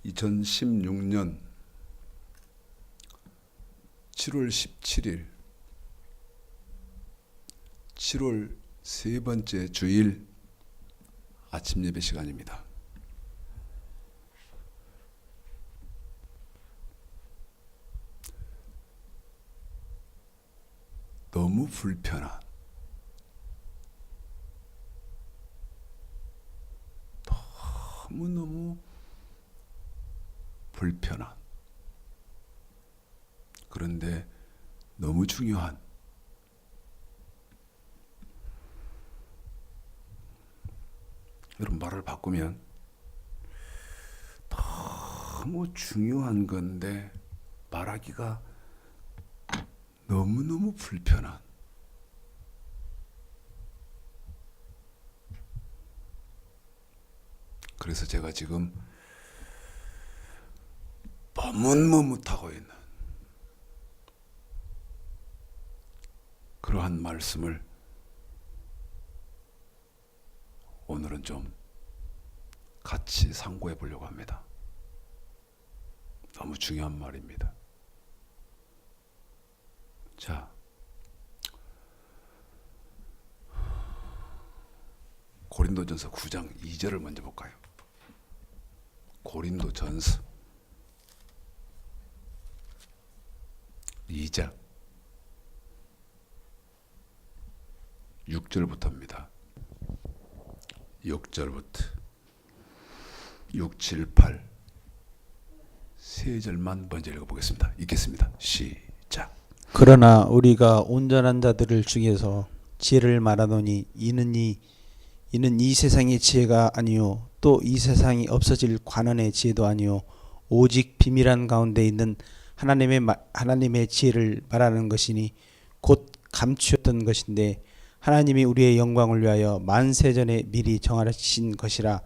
(2016년 7월 17일) 7월 세 번째 주일 아침 예배 시간입니다. 너무 불편한, 너무너무 불편한, 그런데 너무 중요한, 여러분 말을 바꾸면 너무 중요한 건데 말하기가 너무너무 불편한, 그래서 제가 지금 머뭇머뭇하고 있는 그러한 말씀을 오늘은 좀 같이 상고해 보려고 합니다. 너무 중요한 말입니다. 자, 고린도전서 9장 2절을 먼저 볼까요? 고린도전서 2장 6절부터입니다. 6절부터 6, 7, 8 세 절만 먼저 읽어보겠습니다. 읽겠습니다. 시작. 그러나 우리가 온전한 자들을 중에서 지혜를 말하노니 이는 이 세상의 지혜가 아니요 또 이 세상이 없어질 관원의 지혜도 아니요 오직 비밀한 가운데 있는 하나님의 지혜를 말하는 것이니 곧 감추었던 것인데 하나님이 우리의 영광을 위하여 만세전에 미리 정하신 것이라.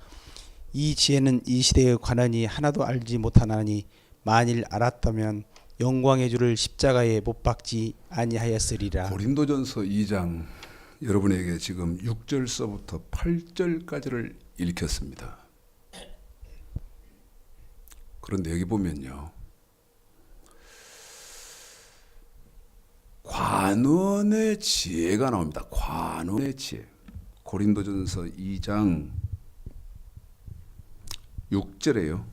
이 지혜는 이 시대의 관원이 하나도 알지 못하나니 만일 알았다면 영광의 주를 십자가에 못 박지 아니하였으리라. 고린도전서 2장 여러분에게 지금 6절서부터 8절까지를 읽혔습니다. 그런데 여기 보면요, 관원의 지혜가 나옵니다. 관원의 지혜. 고린도전서 2장 6절에요.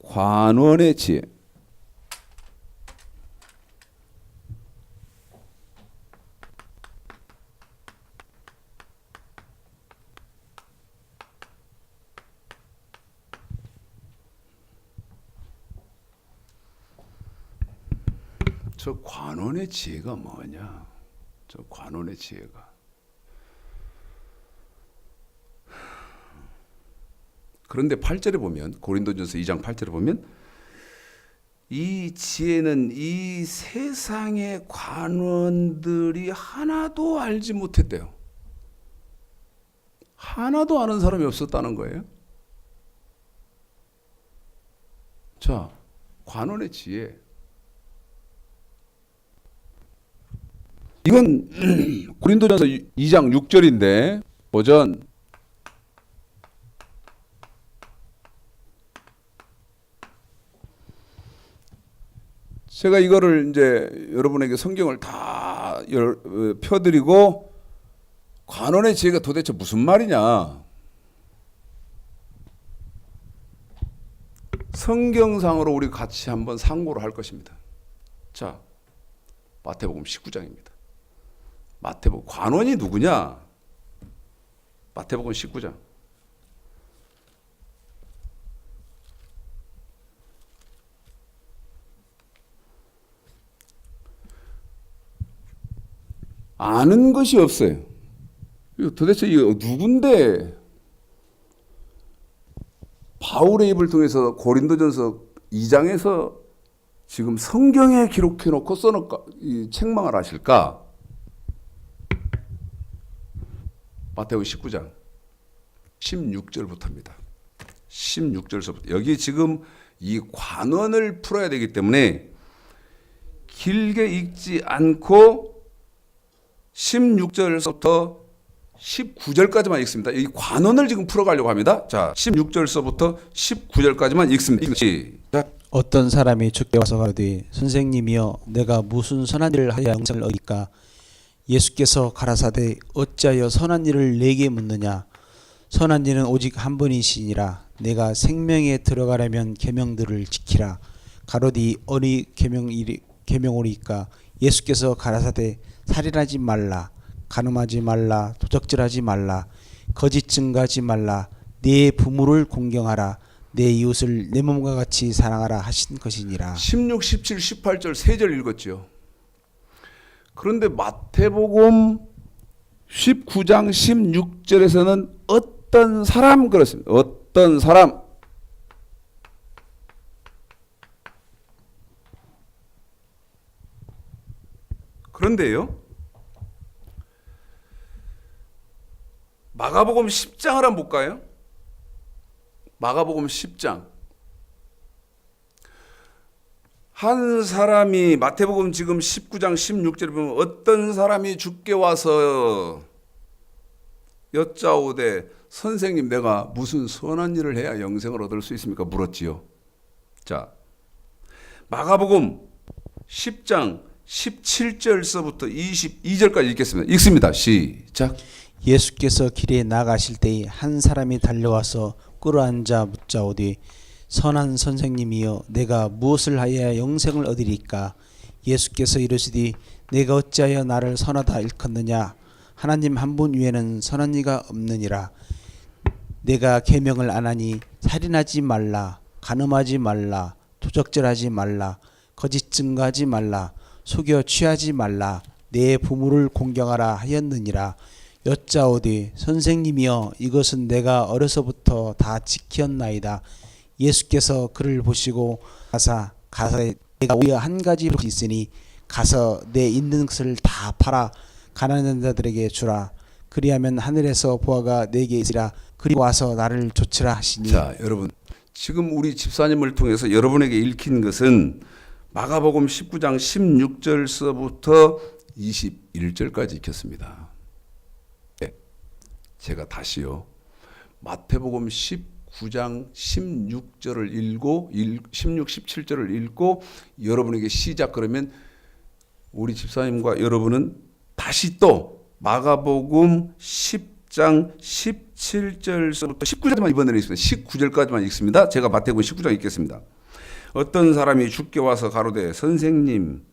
관원의 지혜. 저 관원의 지혜가 뭐냐? 저 관원의 지혜가, 그런데 8절에 보면, 고린도전서 2장 8절에 보면 이 지혜는 이 세상의 관원들이 하나도 알지 못했대요. 하나도 아는 사람이 없었다는 거예요. 자, 관원의 지혜, 이건 고린도전서 2장 6절인데 버전 제가 이거를 이제 여러분에게 성경을 다 펴드리고 관원의 지혜가 도대체 무슨 말이냐, 성경상으로 우리 같이 한번 상고를 할 것입니다. 자, 마태복음 19장입니다. 마태복음, 관원이 누구냐? 마태복음 19장. 아는 것이 없어요. 도대체 이거 누군데? 바울의 입을 통해서 고린도전서 2장에서 지금 성경에 기록해놓고 책망을 하실까? 마태복음 19장 16절부터입니다. 16절서부터. 여기 지금 이 관원을 풀어야 되기 때문에 길게 읽지 않고 16절서부터 19절까지만 읽습니다. 이 관원을 지금 풀어가려고 합니다. 자, 16절서부터 19절까지만 읽습니다. 시작. 어떤 사람이 주께 와서 가로되 선생님이여 내가 무슨 선한 일을 하여 영생을 얻을까? 예수께서 가라사대 어찌하여 선한 일을 내게 묻느냐? 선한 일은 오직 한 분이시니라. 내가 생명에 들어가려면 계명들을 지키라. 가로디 어리 계명오리까? 예수께서 가라사대 살인하지 말라, 간음하지 말라, 도적질하지 말라, 거짓 증거하지 말라, 네 부모를 공경하라, 내 이웃을 내 몸과 같이 사랑하라 하신 것이니라. 16, 17, 18절 세 절 읽었죠. 그런데 마태복음 19장 16절에서는 어떤 사람 그렇습니다. 어떤 사람. 그런데요. 마가복음 10장을 한번 볼까요? 마가복음 10장. 한 사람이 마태복음 지금 19장 16절에 보면 어떤 사람이 주께 와서 여짜오되 선생님 내가 무슨 선한 일을 해야 영생을 얻을 수 있습니까? 물었지요. 자, 마가복음 10장 17절서부터 22절까지 읽겠습니다. 읽습니다. 시작. 예수께서 길에 나가실 때에 한 사람이 달려와서 꿇어앉아 묻자오되 선한 선생님이여 내가 무엇을 하여야 영생을 얻으리까? 예수께서 이르시되 내가 어찌하여 나를 선하다 일컫느냐? 하나님 한 분 위에는 선한 이가 없느니라. 내가 계명을 안 하니 살인하지 말라, 간음하지 말라, 도적질하지 말라, 거짓 증거하지 말라, 속여 취하지 말라, 내 부모를 공경하라 하였느니라. 여짜오되 선생님이여 이것은 내가 어려서부터 다 지켰나이다. 예수께서 그를 보시고 가서 내가 오히려 한 가지 것이 있으니 가서 내 있는 것을 다 팔아 가난한 자들에게 주라. 그리하면 하늘에서 보화가 내게 있으리라. 그리 와서 나를 좇으라 하시니. 자, 여러분 지금 우리 집사님을 통해서 여러분에게 읽힌 것은 마가복음 19장 16절서부터 21절까지 읽혔습니다. 네, 제가 다시요. 마태복음 19장 16절을 읽고 16, 17절을 읽고 여러분에게 시작 그러면 우리 집사님과 여러분은 다시 또 마가복음 10장 17절서부터 19절까지만 이번에는 읽습니다. 19절까지만 읽습니다. 제가 마태복음 19장 읽겠습니다. 어떤 사람이 주께 와서 가로되 선생님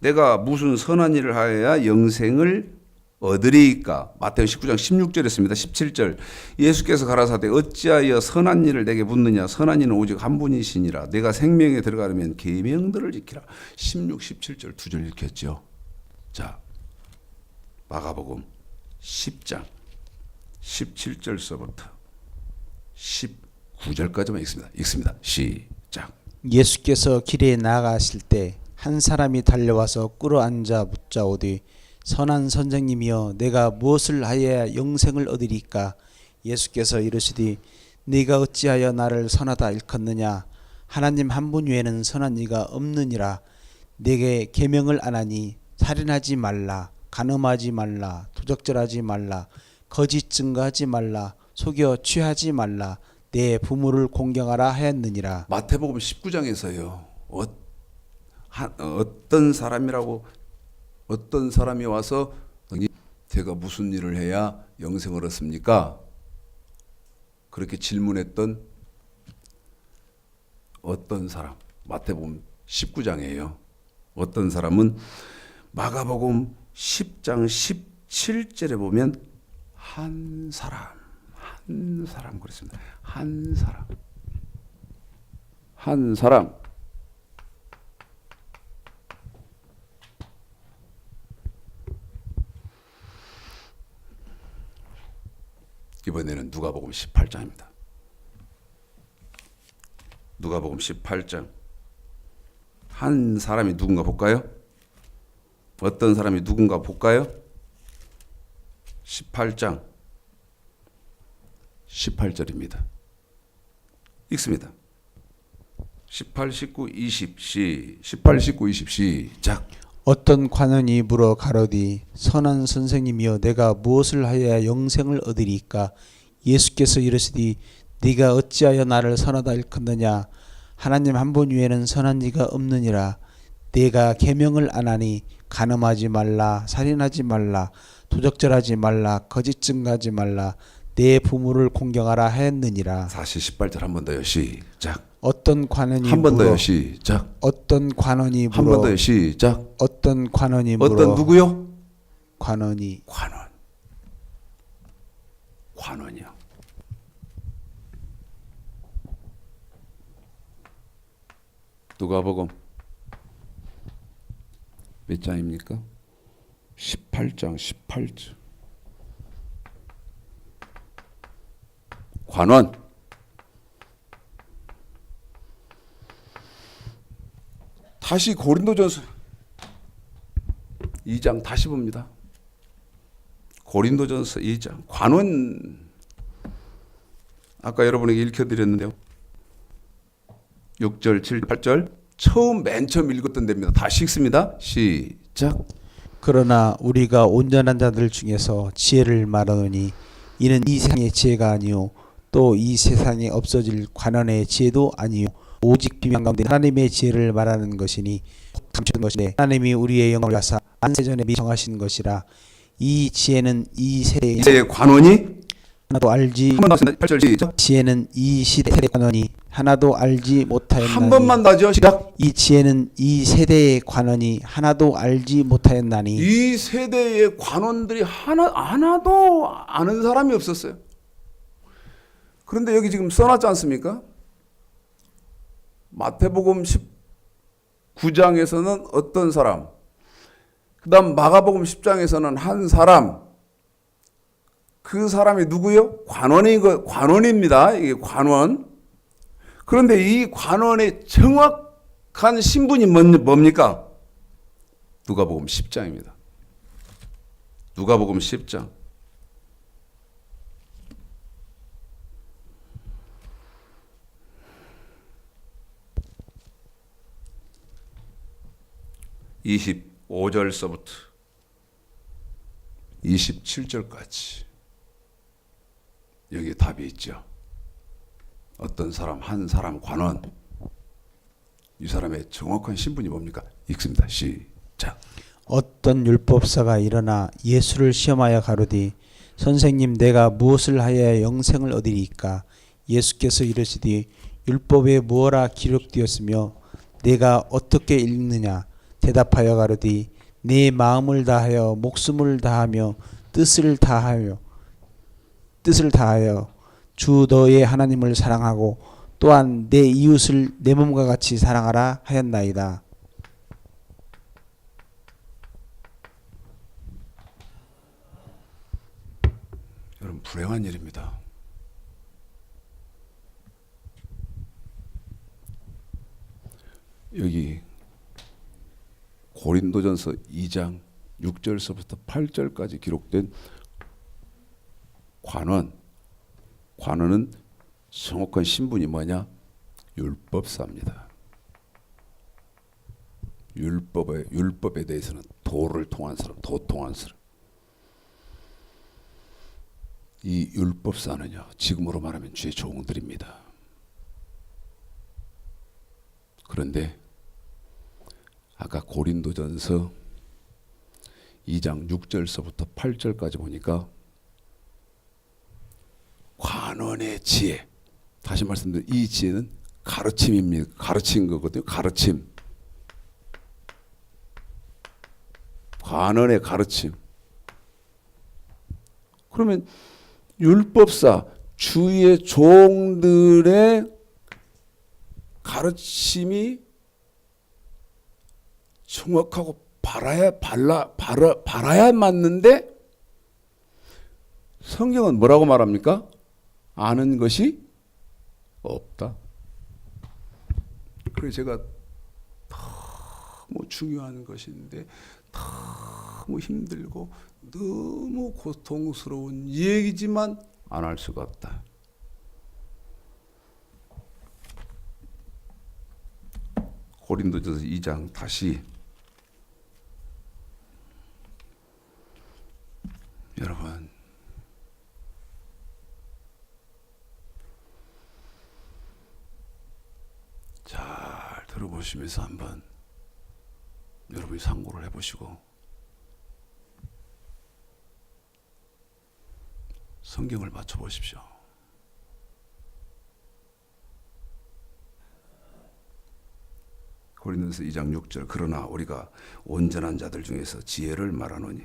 내가 무슨 선한 일을 하여야 영생을 얻으리이까? 마태복음 19장 16절이었습니다. 17절 예수께서 가라사대 어찌하여 선한 일을 내게 묻느냐? 선한 이는 오직 한 분이시니라. 내가 생명에 들어가려면 계명들을 지키라. 16, 17절 두 절 읽혔죠. 자, 마가복음 10장 17절서부터 19절까지만 읽습니다. 시작. 예수께서 길에 나가실 때 한 사람이 달려와서 꿇어앉아 묻자오되 선한 선생님이여 내가 무엇을 하여야 영생을 얻으리까? 예수께서 이르시되 네가 어찌하여 나를 선하다 일컫느냐? 하나님 한 분 외에는 선한 이가 없느니라. 내게 계명을 안 하니 살인하지 말라, 간음하지 말라, 도적질하지 말라, 거짓 증거하지 말라, 속여 취하지 말라, 내 부모를 공경하라 하였느니라. 마태복음 19장에서요. 어떤 사람이 와서 제가 무슨 일을 해야 영생을 얻습니까? 그렇게 질문했던 어떤 사람, 마태복음 19장이에요. 어떤 사람은 마가복음 10장 17절에 보면 한 사람 그랬습니다. 한 사람. 이번에는 누가복음 18장입니다. 누가복음 18장. 한 사람이 누군가 볼까요? 어떤 사람이 누군가 볼까요? 18장 18절입니다. 읽습니다. 18, 19, 20 시작. 어떤 관원이 물어 가로되 선한 선생님이여 내가 무엇을 하여야 영생을 얻으리이까 예수께서 이르시되 네가 어찌하여 나를 선하다 일컫느냐 하나님 한 분 외에는 선한 이가 없느니라 내가 계명을 안 하니 간음하지 말라 살인하지 말라 도적질하지 말라 거짓 증거하지 말라 내 부모를 공경하라 하였느니라. 18절 한 번 더요. 시작. 어떤 관원이 한 번 더요. 물어 시작. 어떤 관원이 한 번 물어 더요. 시작. 어떤 관원이 물어 어떤 누구요? 관원이 관원. 관원이요. 누가복음 몇 장입니까? 18장 18절. 관원. 다시 고린도전서 2장 다시 봅니다. 고린도전서 2장. 관원. 아까 여러분에게 읽혀드렸는데요. 6절, 7, 8절. 맨 처음 읽었던 데입니다. 다시 읽습니다. 시작. 그러나 우리가 온전한 자들 중에서 지혜를 말하노니 이는 이 세상의 지혜가 아니요 또 이 세상에 없어질 관원의 지혜도 아니요 오직 비밀 가운데 하나님의 지혜를 말하는 것이니 감추는 것이네 하나님이 우리의 영광을 위하사 안세전에 미리 정하신 것이라 이 지혜는 이 세대의 이제 관원이 하나도 알지 한 번 더 하겠습니다. 8절 시작. 지혜는 이 시대의 관원이 하나도 알지 못하였나니 한 번만 더죠. 시작. 이 지혜는 이 세대의 관원이 하나도 알지 못하였나니 이 세대의 관원들이 하나도 아는 사람이 없었어요. 그런데 여기 지금 써놨지 않습니까? 마태복음 19장에서는 어떤 사람, 그 다음 마가복음 10장에서는 한 사람, 그 사람이 누구요? 관원입니다. 이게 관원. 그런데 이 관원의 정확한 신분이 뭡니까? 누가복음 10장입니다. 누가복음 10장. (25절서부터) (27절까지) 여기에 답이 있죠. 어떤 사람, 한 사람 관원. 이 사람의 정확한 신분이 뭡니까? 읽습니다. 시작. 어떤 율법사가 일어나 예수를 시험하여 가로되 선생님 내가 무엇을 하여야 영생을 얻으리이까 예수께서 이르시되 율법에 무엇라 기록되었으며 내가 어떻게 읽느냐 대답하여 가로되 내 마음을 다하여 목숨을 다하며 뜻을 다하여 주 너의 하나님을 사랑하고 또한 내 이웃을 내 몸과 같이 사랑하라 하였나이다. 여러분 불행한 일입니다. 여기 고린도전서 2장 6절서부터 8절까지 기록된 관원은 정확한 신분이 뭐냐? 율법사입니다. 율법에 대해서는 도를 통한 사람, 도통한 사람. 이 율법사는요, 지금으로 말하면 주의 종들입니다. 그런데 아까 고린도전서 2장 6절서부터 8절까지 보니까 관원의 지혜, 다시 말씀드리면 이 지혜는 가르침입니다. 가르친 거거든요. 가르침. 관원의 가르침. 그러면 율법사, 주의 종들의 가르침이 정확하고 바라야 맞는데 성경은 뭐라고 말합니까? 아는 것이 없다. 그래서 제가 너무 중요한 것인데 너무 힘들고 너무 고통스러운 얘기지만 안 할 수가 없다. 고린도전서 2장 다시 여러분, 잘 들어보시면서 한번 여러분이 상고를 해보시고 성경을 맞춰보십시오. 고린도서 2장 6절 그러나 우리가 온전한 자들 중에서 지혜를 말하노니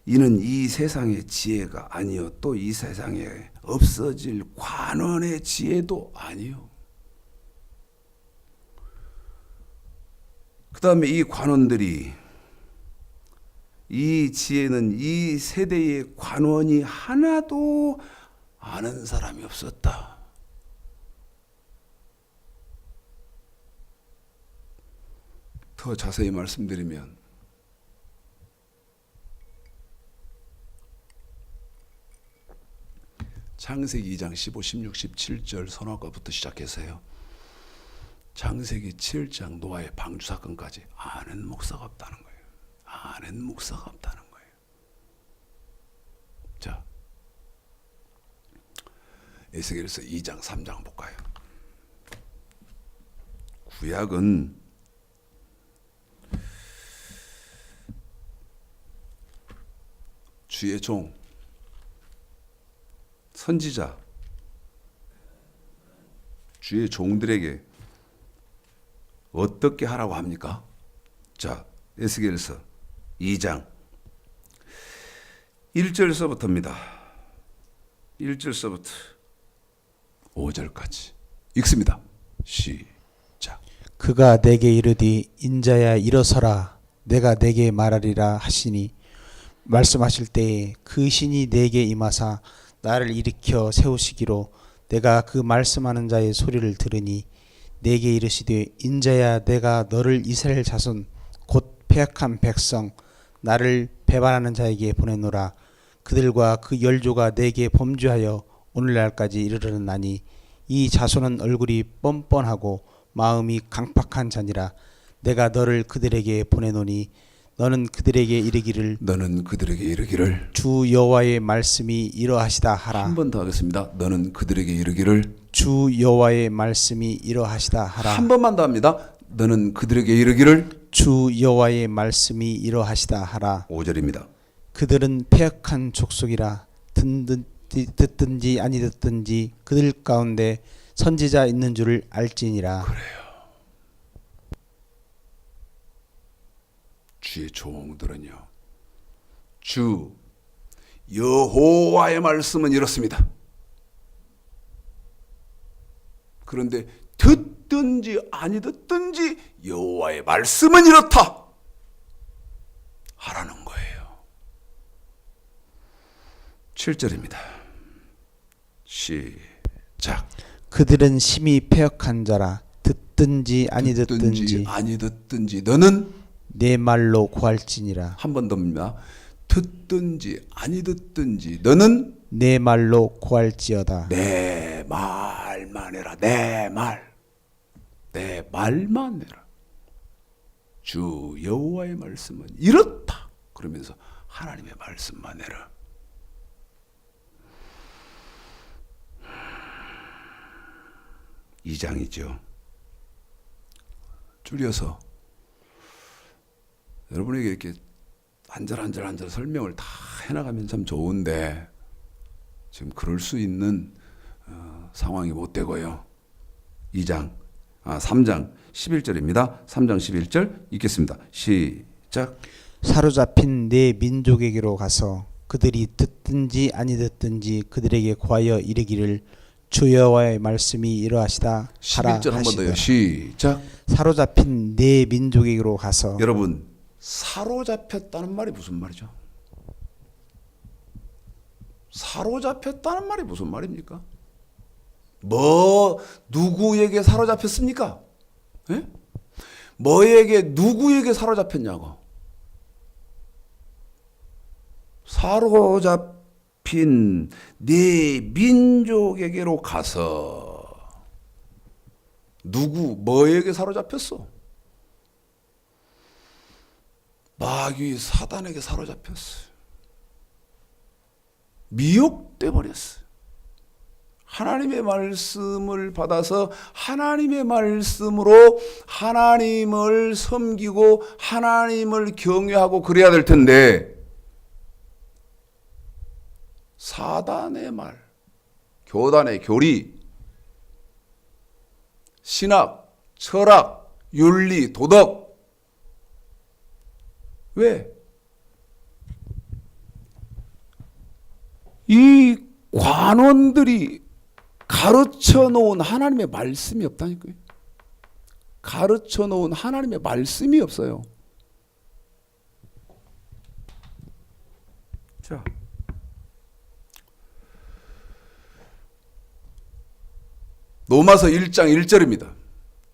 이는 이 세상의 지혜가 아니요 또 이 세상에 없어질 관원의 지혜도 아니요. 그 다음에 이 관원들이 이 지혜는 이 세대의 관원이 하나도 아는 사람이 없었다. 더 자세히 말씀드리면 창세기 2장 15, 16, 17절 선악과부터 시작해서요. 창세기 7장 노아의 방주 사건까지 아는 목사가 없다는 거예요. 아는 목사가 없다는 거예요. 자, 에스겔서 2장 3장 볼까요? 구약은 주의 종 선지자 주의 종들에게 어떻게 하라고 합니까? 자, 에스겔서 2장 1절서부터입니다. 1절서부터 5절까지 읽습니다. 시작. 그가 내게 이르디 인자야 일어서라 내가 내게 말하리라 하시니 말씀하실 때에 그 신이 내게 임하사 나를 일으켜 세우시기로 내가 그 말씀하는 자의 소리를 들으니 내게 이르시되 인자야 내가 너를 이스라엘 자손 곧 패역한 백성 나를 배반하는 자에게 보내노라. 그들과 그 열조가 내게 범죄하여 오늘날까지 이르렀나니 이 자손은 얼굴이 뻔뻔하고 마음이 강팍한 자니라. 내가 너를 그들에게 보내노니 너는 그들에게 이르기를 주 여호와의 말씀이 이러하시다 하라. 한 번 더 하겠습니다. 너는 그들에게 이르기를 주 여호와의 말씀이 이러하시다 하라. 한 번만 더 합니다. 너는 그들에게 이르기를 주 여호와의 말씀이 이러하시다 하라. 5절입니다. 그들은 패역한 족속이라 듣든지 아니 듣든지 그들 가운데 선지자 있는 줄을 알지니라. 그래요. 주의 종들은요. 주 여호와의 말씀은 이렇습니다. 그런데 듣든지 아니 듣든지 여호와의 말씀은 이렇다 하라는 거예요. 7절입니다. 시작. 그들은 심히 패역한 자라 듣든지 아니 듣든지 너는 내 말로 구할지니라. 한 번 더입니다. 듣든지 아니 듣든지 너는 내 말로 구할지어다. 내 말만 해라. 내 말만 해라. 주 여호와의 말씀은 이렇다. 그러면서 하나님의 말씀만 해라. 이 장이죠. 줄여서 여러분에게 이렇게 한 절 한 절 설명을 다 해나가면 참 좋은데 지금 그럴 수 있는 상황이 못 되고요. 3장 11절입니다. 3장 11절 읽겠습니다. 시작. 사로잡힌 내 민족에게로 가서 그들이 듣든지 아니 듣든지 그들에게 구하여 이르기를 주 여호와의 말씀이 이러하시다 하라 11절 한 번 더요. 하시더라. 시작. 사로잡힌 내 민족에게로 가서. 여러분, 사로잡혔다는 말이 무슨 말이죠? 사로잡혔다는 말이 무슨 말입니까? 누구에게 사로잡혔습니까? 예? 누구에게 사로잡혔냐고. 사로잡힌 네 민족에게로 가서 뭐에게 사로잡혔어? 마귀 사단에게 사로잡혔어. 미혹돼 버렸어요. 하나님의 말씀을 받아서 하나님의 말씀으로 하나님을 섬기고 하나님을 경외하고 그래야 될 텐데 사단의 말, 교단의 교리, 신학, 철학, 윤리, 도덕. 왜? 이 관원들이 가르쳐 놓은 하나님의 말씀이 없다니까요. 가르쳐 놓은 하나님의 말씀이 없어요. 자, 로마서 1장 1절입니다.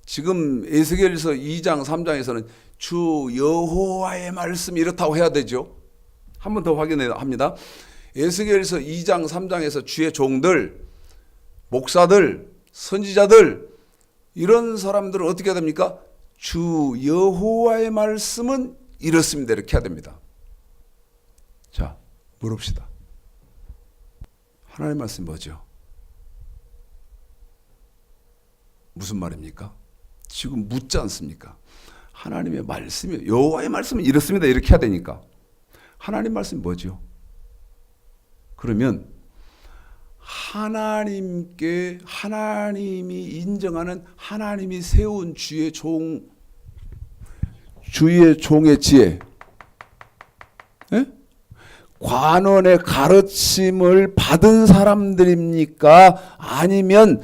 지금 에스겔서 2장 3장에서는 주 여호와의 말씀이 이렇다고 해야 되죠. 한 번 더 확인해야 합니다. 에스겔서 2장 3장에서 주의 종들, 목사들, 선지자들 이런 사람들은 어떻게 해야 됩니까? 주 여호와의 말씀은 이렇습니다. 이렇게 해야 됩니다. 자, 물읍시다. 하나님의 말씀이 뭐죠? 무슨 말입니까? 지금 묻지 않습니까? 하나님의 말씀이 여호와의 말씀은 이렇습니다. 이렇게 해야 되니까. 하나님 말씀이 뭐죠? 그러면 하나님께 하나님이 인정하는 하나님이 세운 주의 종의 지혜, 예? 관원의 가르침을 받은 사람들입니까? 아니면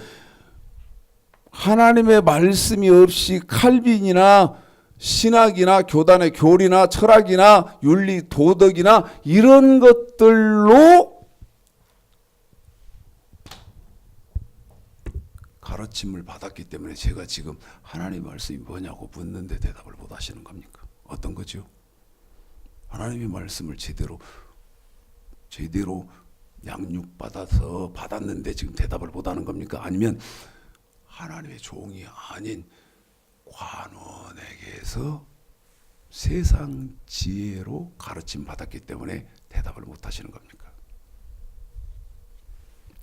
하나님의 말씀이 없이 칼빈이나 신학이나 교단의 교리나 철학이나 윤리 도덕이나 이런 것들로 가르침을 받았기 때문에 제가 지금 하나님의 말씀이 뭐냐고 묻는데 대답을 못 하시는 겁니까? 어떤 거죠? 하나님의 말씀을 제대로 양육받아서 받았는데 지금 대답을 못 하는 겁니까? 아니면 하나님의 종이 아닌 관원에게서 세상 지혜로 가르침 받았기 때문에 대답을 못 하시는 겁니까?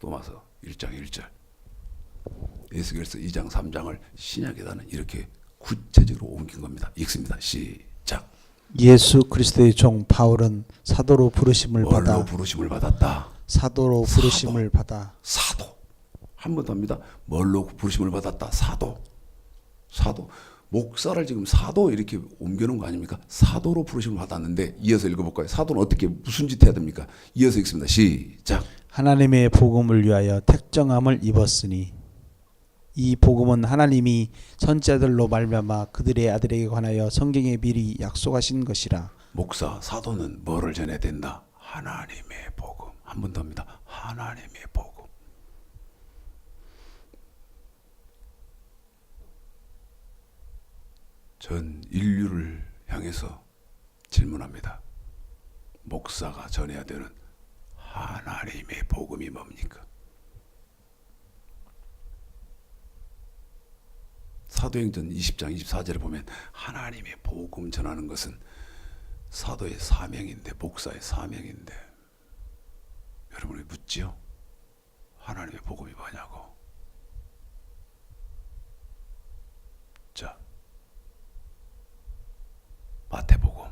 로마서 1장 1절, 에스겔서 2장 3장을 신약에다는 이렇게 구체적으로 옮긴 겁니다. 읽습니다. 시작. 예수 그리스도의 종 바울은 사도로 부르심을 뭘로 받아 부르심을 받았다? 사도로 부르심을 받아 사도. 한 번 더 합니다. 뭘로 부르심을 받았다? 사도. 목사를 지금 사도 이렇게 옮겨놓은 거 아닙니까? 사도로 부르심을 받았는데 이어서 읽어볼까요? 사도는 어떻게 무슨 짓 해야 됩니까? 이어서 읽습니다. 시작. 하나님의 복음을 위하여 택정함을 입었으니 이 복음은 하나님이 선지자들로 말미암아 그들의 아들에게 관하여 성경에 미리 약속하신 것이라. 목사, 사도는 뭐를 전해야 된다? 하나님의 복음. 한 번 더 합니다. 하나님의 복음. 전 인류를 향해서 질문합니다. 목사가 전해야 되는 하나님의 복음이 뭡니까? 사도행전 20장 24절에 보면 하나님의 복음 전하는 것은 사도의 사명인데, 목사의 사명인데, 여러분이 묻지요? 하나님의 복음이 뭐냐고. 자, 마태복음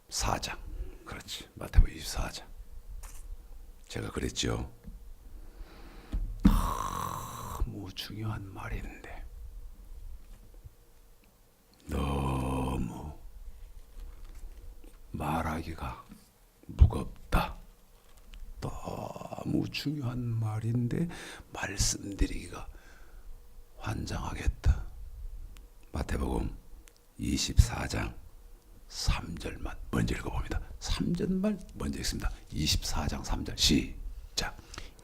24장. 그렇지. 마태복음 24장. 제가 그랬죠. 너무 중요한 말인데 너무 말하기가 무겁다. 너무 중요한 말인데 말씀드리기가 환장하겠다. 마태복음 24장 3절만 먼저 읽어봅니다. 3절만 먼저 읽습니다. 24장 3절 시작.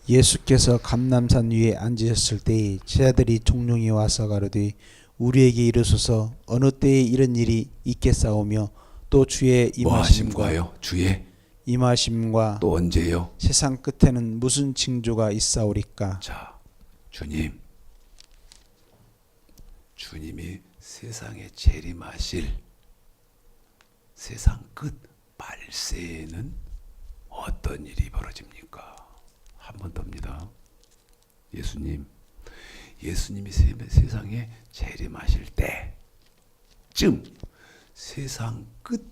예수께서 감람산 위에 앉으셨을 때에 제자들이 종룡이 와서 가로되 우리에게 이르소서 어느 때에 이런 일이 있겠사오며 또 주의 임하심과요. 주의 임하심과 또 언제요? 세상 끝에는 무슨 징조가 있사오리까. 자, 주님이 세상에 재림하실 세상 끝 말세에는 어떤 일이 벌어집니까? 한 번 더입니다. 예수님이 세상에 재림하실 때쯤 세상 끝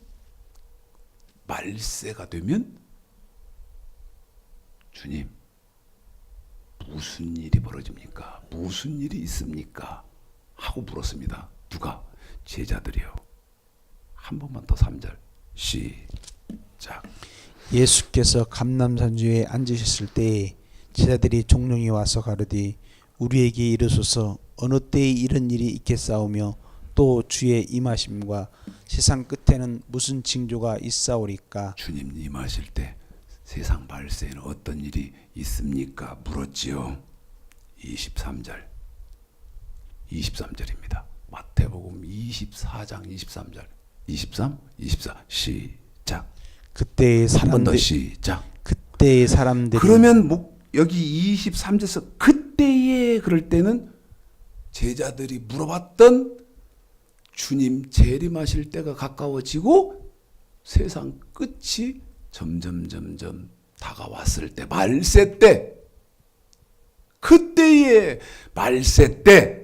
말세가 되면 주님 무슨 일이 벌어집니까? 무슨 일이 있습니까? 하고 물었습니다. 누가? 제자들이요. 한 번만 더 3절 시작. 예수께서 감람산주에 앉으셨을 때에 제자들이 종룡이 와서 가르되 우리에게 이르소서 어느 때에 이런 일이 있겠사오며 또 주의 임하심과 세상 끝에는 무슨 징조가 있사오리까? 주님 임하실 때 세상 말세에는 어떤 일이 있습니까? 물었지요. 23절입니다. 마태복음 24장 23절. 23, 24 시작. 그때의 한 번 더 사람들 시작. 그때의 사람들이 그러면 여기 23절에서 그때에 그럴 때는 제자들이 물어봤던 주님 재림하실 때가 가까워지고 세상 끝이 점점 다가왔을 때 말세 때 그때의 말세 때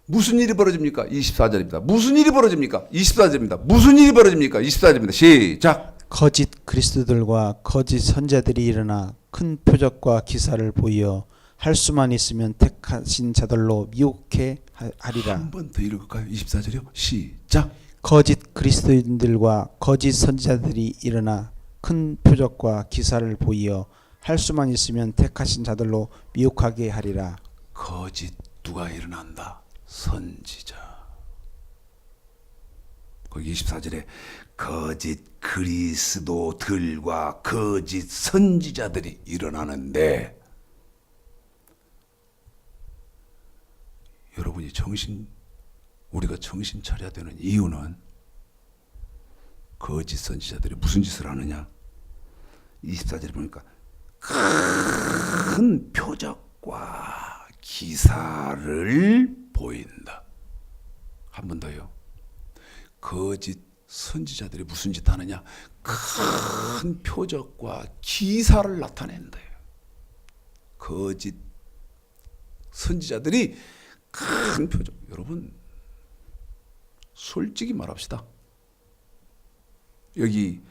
무슨 일이 벌어집니까? 24절입니다. 무슨 일이 벌어집니까? 24절입니다. 무슨 일이 벌어집니까? 24절입니다. 시작. 거짓 그리스도들과 거짓 선자들이 일어나 큰 표적과 기사를 보이어 할 수만 있으면 택하신 자들로 미혹해 하리라. 한 번 더 읽을까요? 24절이요. 시작. 거짓 그리스도인들과 거짓 선지자들이 일어나 큰 표적과 기사를 보이어 할 수만 있으면 택하신 자들로 미혹하게 하리라. 거짓 누가 일어난다? 선지자. 거기 24절에 거짓 그리스도들과 거짓 선지자들이 일어나는데 여러분이 우리가 정신 차려야 되는 이유는 거짓 선지자들이 무슨 짓을 하느냐? 24절에 보니까 큰 표적과 기사를 보인다. 한 번 더요. 거짓 선지자들이 무슨 짓 하느냐? 큰 표적과 기사를 나타낸다. 거짓 선지자들이 큰 표적. 여러분 솔직히 말합시다. 여기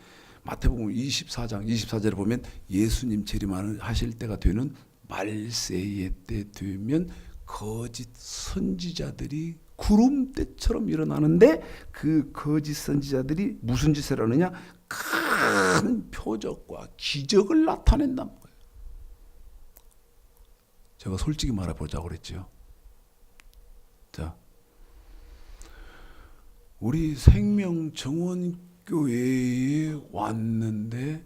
마태복음 24장 24절에 보면 예수님 재림하실 때가 되는 말세의 때 되면 거짓 선지자들이 구름대처럼 일어나는데 그 거짓 선지자들이 무슨 짓을 하느냐? 큰 표적과 기적을 나타낸단 말이에요. 제가 솔직히 말해보자고 그랬죠. 자, 우리 생명정원교회에 왔는데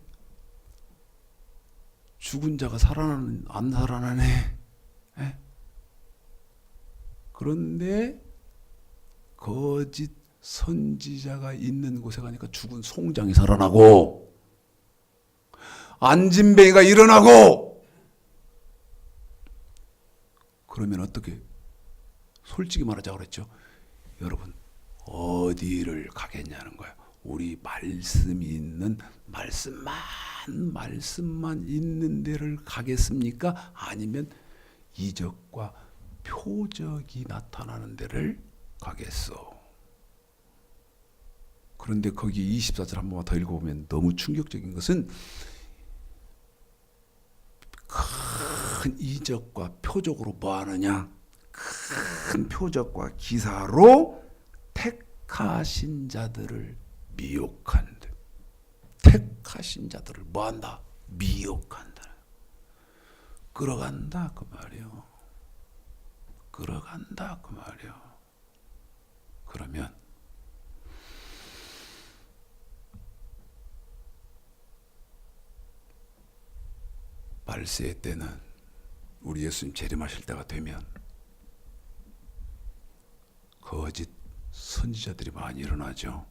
죽은 자가 안 살아나네. 에? 그런데 거짓 선지자가 있는 곳에 가니까 죽은 송장이 살아나고 안진뱅이가 일어나고 그러면 어떻게 솔직히 말하자고 그랬죠. 여러분 어디를 가겠냐는 거예요. 우리 말씀이 있는 말씀만 있는 데를 가겠습니까? 아니면 이적과 표적이 나타나는 데를 가겠소. 그런데 거기 24절 한 번만 더 읽어보면 너무 충격적인 것은 큰 이적과 표적으로 뭐 하느냐? 큰 표적과 기사로 택하신 자들을 미혹한다. 택하신 자들을 뭐 한다? 미혹한다. 끌어간다 그 말이요. 끌어간다 그 말이요. 그러면 말세 때는 우리 예수님 재림하실 때가 되면 거짓 선지자들이 많이 일어나죠.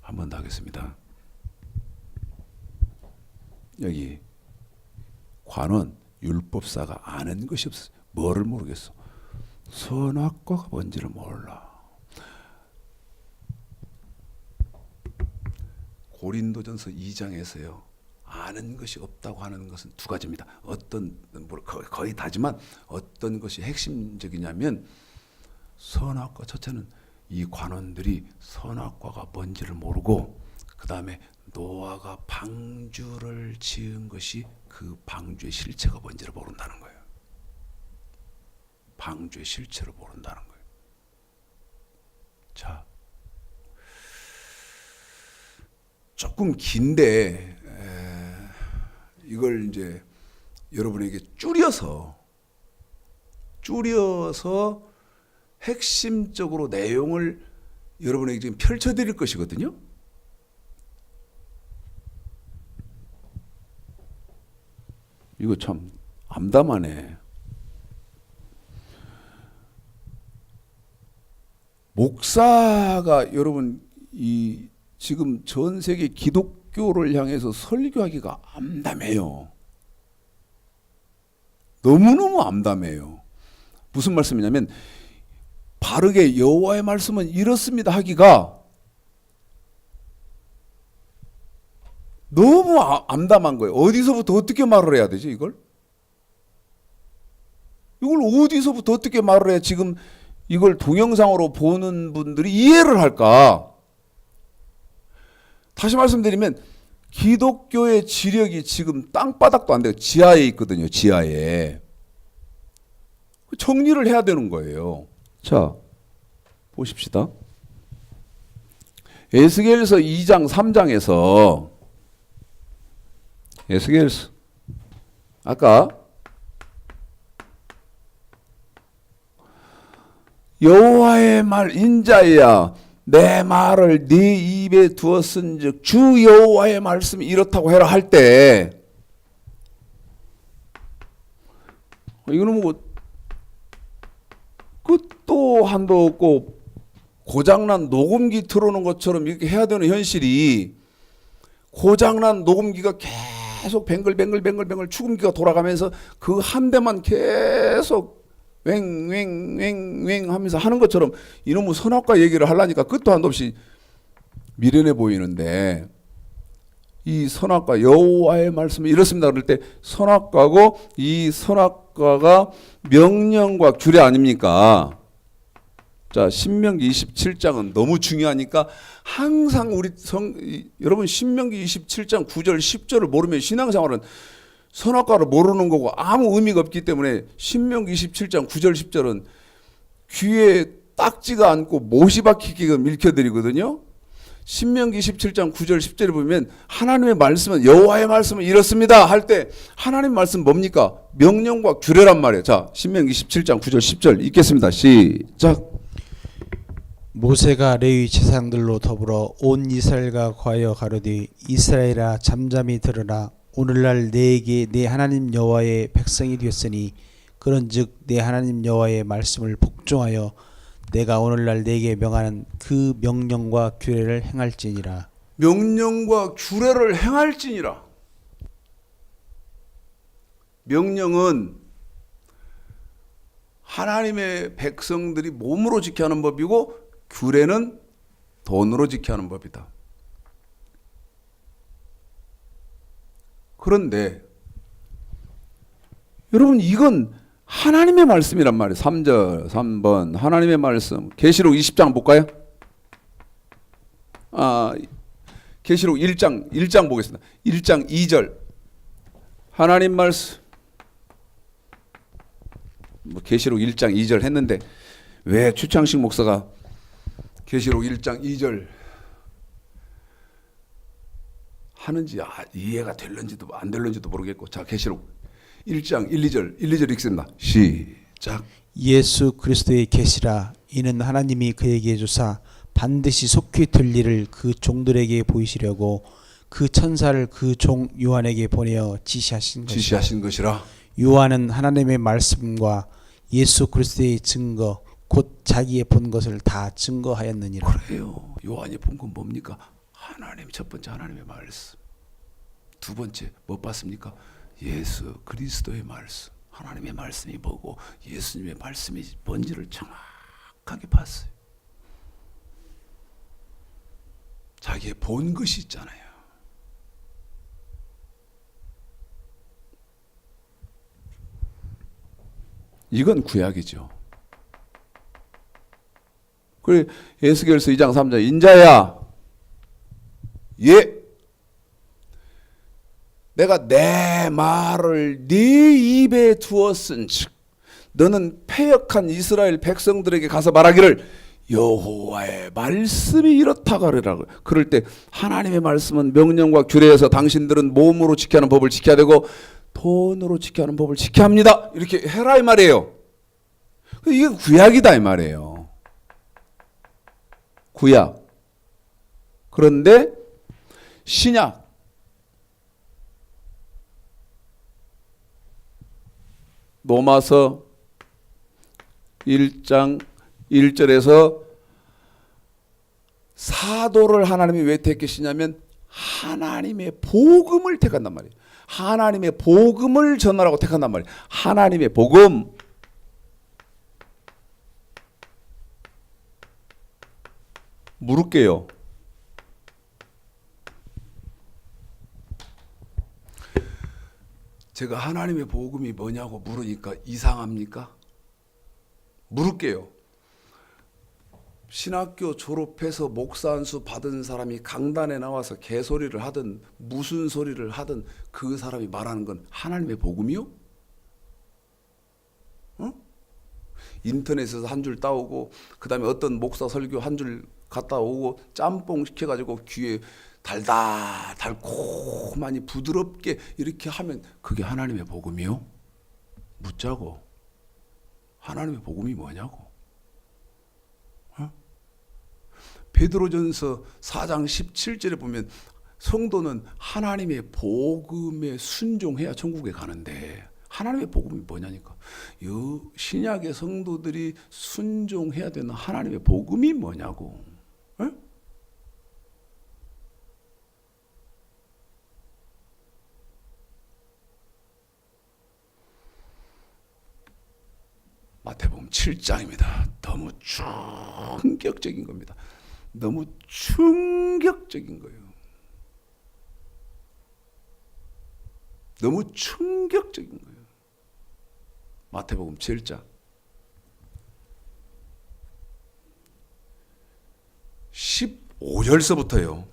한 번 더 하겠습니다. 여기 관원 율법사가 아는 것이 없어. 뭐를 모르겠어. 선악과가 뭔지를 몰라. 고린도전서 2장에서요. 아는 것이 없다고 하는 것은 두 가지입니다. 거의 다지만 어떤 것이 핵심적이냐면 선악과, 첫째는 이 관원들이 선악과가 뭔지를 모르고 그 다음에 노아가 방주를 지은 것이 그 방주의 실체가 뭔지를 모른다는 거예요. 방주의 실체를 모른다는 거예요. 자, 조금 긴데 이걸 이제 여러분에게 줄여서 핵심적으로 내용을 여러분에게 지금 펼쳐드릴 것이거든요. 이거 참 암담하네. 목사가 여러분 이 지금 전 세계 기독교를 향해서 설교하기가 암담해요. 너무너무 암담해요. 무슨 말씀이냐면 바르게 여호와의 말씀은 이렇습니다 하기가 너무 암담한 거예요. 어디서부터 어떻게 말을 해야 되지 이걸? 이걸 어디서부터 어떻게 말을 해야 지금 이걸 동영상으로 보는 분들이 이해를 할까? 다시 말씀드리면 기독교의 지력이 지금 땅바닥도 안 돼요. 지하에 있거든요. 지하에. 정리를 해야 되는 거예요. 자, 보십시다. 에스겔서 2장 3장에서 에스겔서 아까 여호와의 말 인자야 내 말을 네 입에 두었은즉 주 여호와의 말씀이 이렇다고 해라 할 때 이거는 뭐 끝도 한도 없고 고장난 녹음기 틀어놓은 것처럼 이렇게 해야 되는 현실이 고장난 녹음기가 계속 뱅글뱅글 축음기가 돌아가면서 그 한 대만 계속 왱왱왱왱 하면서 하는 것처럼 이놈의 선악과 얘기를 하려니까 끝도 한도 없이 미련해 보이는데 이 선악과 여호와의 말씀이 이렇습니다 그럴 때 선악과고 이 선악과가 명령과 규례 아닙니까? 자, 신명기 27장은 너무 중요하니까 항상 여러분 신명기 27장 9절 10절을 모르면 신앙생활은 선악과를 모르는 거고 아무 의미가 없기 때문에 신명기 27장 9절 10절은 귀에 딱지가 않고 못이 박히게끔 읽혀드리거든요. 신명기 17장 9절 10절을 보면 하나님의 말씀은 여호와의 말씀은 이렇습니다 할 때 하나님 말씀 뭡니까? 명령과 규례란 말이에요. 자, 신명기 17장 9절 10절 읽겠습니다. 시작. 모세가 레위 제사장들로 더불어 온 이스라엘과 과여 가로되 이스라엘아 잠잠히 들으라 오늘날 내게 내 하나님 여호와의 백성이 되었으니 그런즉 내 하나님 여호와의 말씀을 복종하여 내가 오늘날 내게 명하는 그 명령과 규례를 행할지니라. 명령과 규례를 행할지니라. 명령은 하나님의 백성들이 몸으로 지켜야 하는 법이고 규례는 돈으로 지켜야 하는 법이다. 그런데 여러분 이건 하나님의 말씀이란 말이에요. 3번 하나님의 말씀. 계시록 20장 볼까요? 계시록 1장 보겠습니다. 1장 2절 하나님 말씀. 계시록 1장 2절 했는데 왜 추창식 목사가 계시록 1장 2절 하는지 이해가 될런지도 안 될런지도 모르겠고 자 계시록 1장 1, 2절 읽습니다. 시작. 예수 그리스도의 계시라 이는 하나님이 그에게 주사 반드시 속히 될 일을 그 종들에게 보이시려고 그 천사를 그 종 요한에게 보내어 지시하신 것이라. 요한은 하나님의 말씀과 예수 그리스도의 증거 곧 자기의 본 것을 다 증거하였느니라. 그래요. 요한이 본 건 뭡니까? 하나님 첫 번째 하나님의 말씀. 두 번째 뭐 봤습니까? 예수 그리스도의 말씀. 하나님의 말씀이 뭐고 예수님의 말씀이 뭔지를 정확하게 봤어요. 자기의 본 것이 있잖아요. 이건 구약이죠. 그래 에스겔서 2장 3절 인자야 예 내가 내 말을 네 입에 두었은즉 너는 패역한 이스라엘 백성들에게 가서 말하기를 여호와의 말씀이 이렇다고 하리라. 그럴 때 하나님의 말씀은 명령과 규례에서 당신들은 몸으로 지켜야 하는 법을 지켜야 되고 돈으로 지켜야 하는 법을 지켜야 합니다. 이렇게 해라 이 말이에요. 이게 구약이다 이 말이에요. 구약. 그런데 신약 로마서 1장 1절에서 사도를 하나님이 왜 택하시냐면 하나님의 복음을 택한단 말이에요. 하나님의 복음을 전하라고 택한단 말이에요. 하나님의 복음. 물을게요. 제가 하나님의 복음이 뭐냐고 물으니까 이상합니까? 물을게요. 신학교 졸업해서 목사 안수 받은 사람이 강단에 나와서 개소리를 하든 무슨 소리를 하든 그 사람이 말하는 건 하나님의 복음이요? 인터넷에서 한 줄 따오고 그 다음에 어떤 목사 설교 한 줄 갔다 오고 짬뽕 시켜가지고 귀에 달콤하니 부드럽게 이렇게 하면 그게 하나님의 복음이요? 묻자고. 하나님의 복음이 뭐냐고. 베드로전서 4장 17절에 보면 성도는 하나님의 복음에 순종해야 천국에 가는데 하나님의 복음이 뭐냐니까. 신약의 성도들이 순종해야 되는 하나님의 복음이 뭐냐고. 에? 마태복음 7장입니다. 너무 충격적인 겁니다. 너무 충격적인 거예요. 너무 충격적인 거예요. 마태복음 7장 15절서부터요.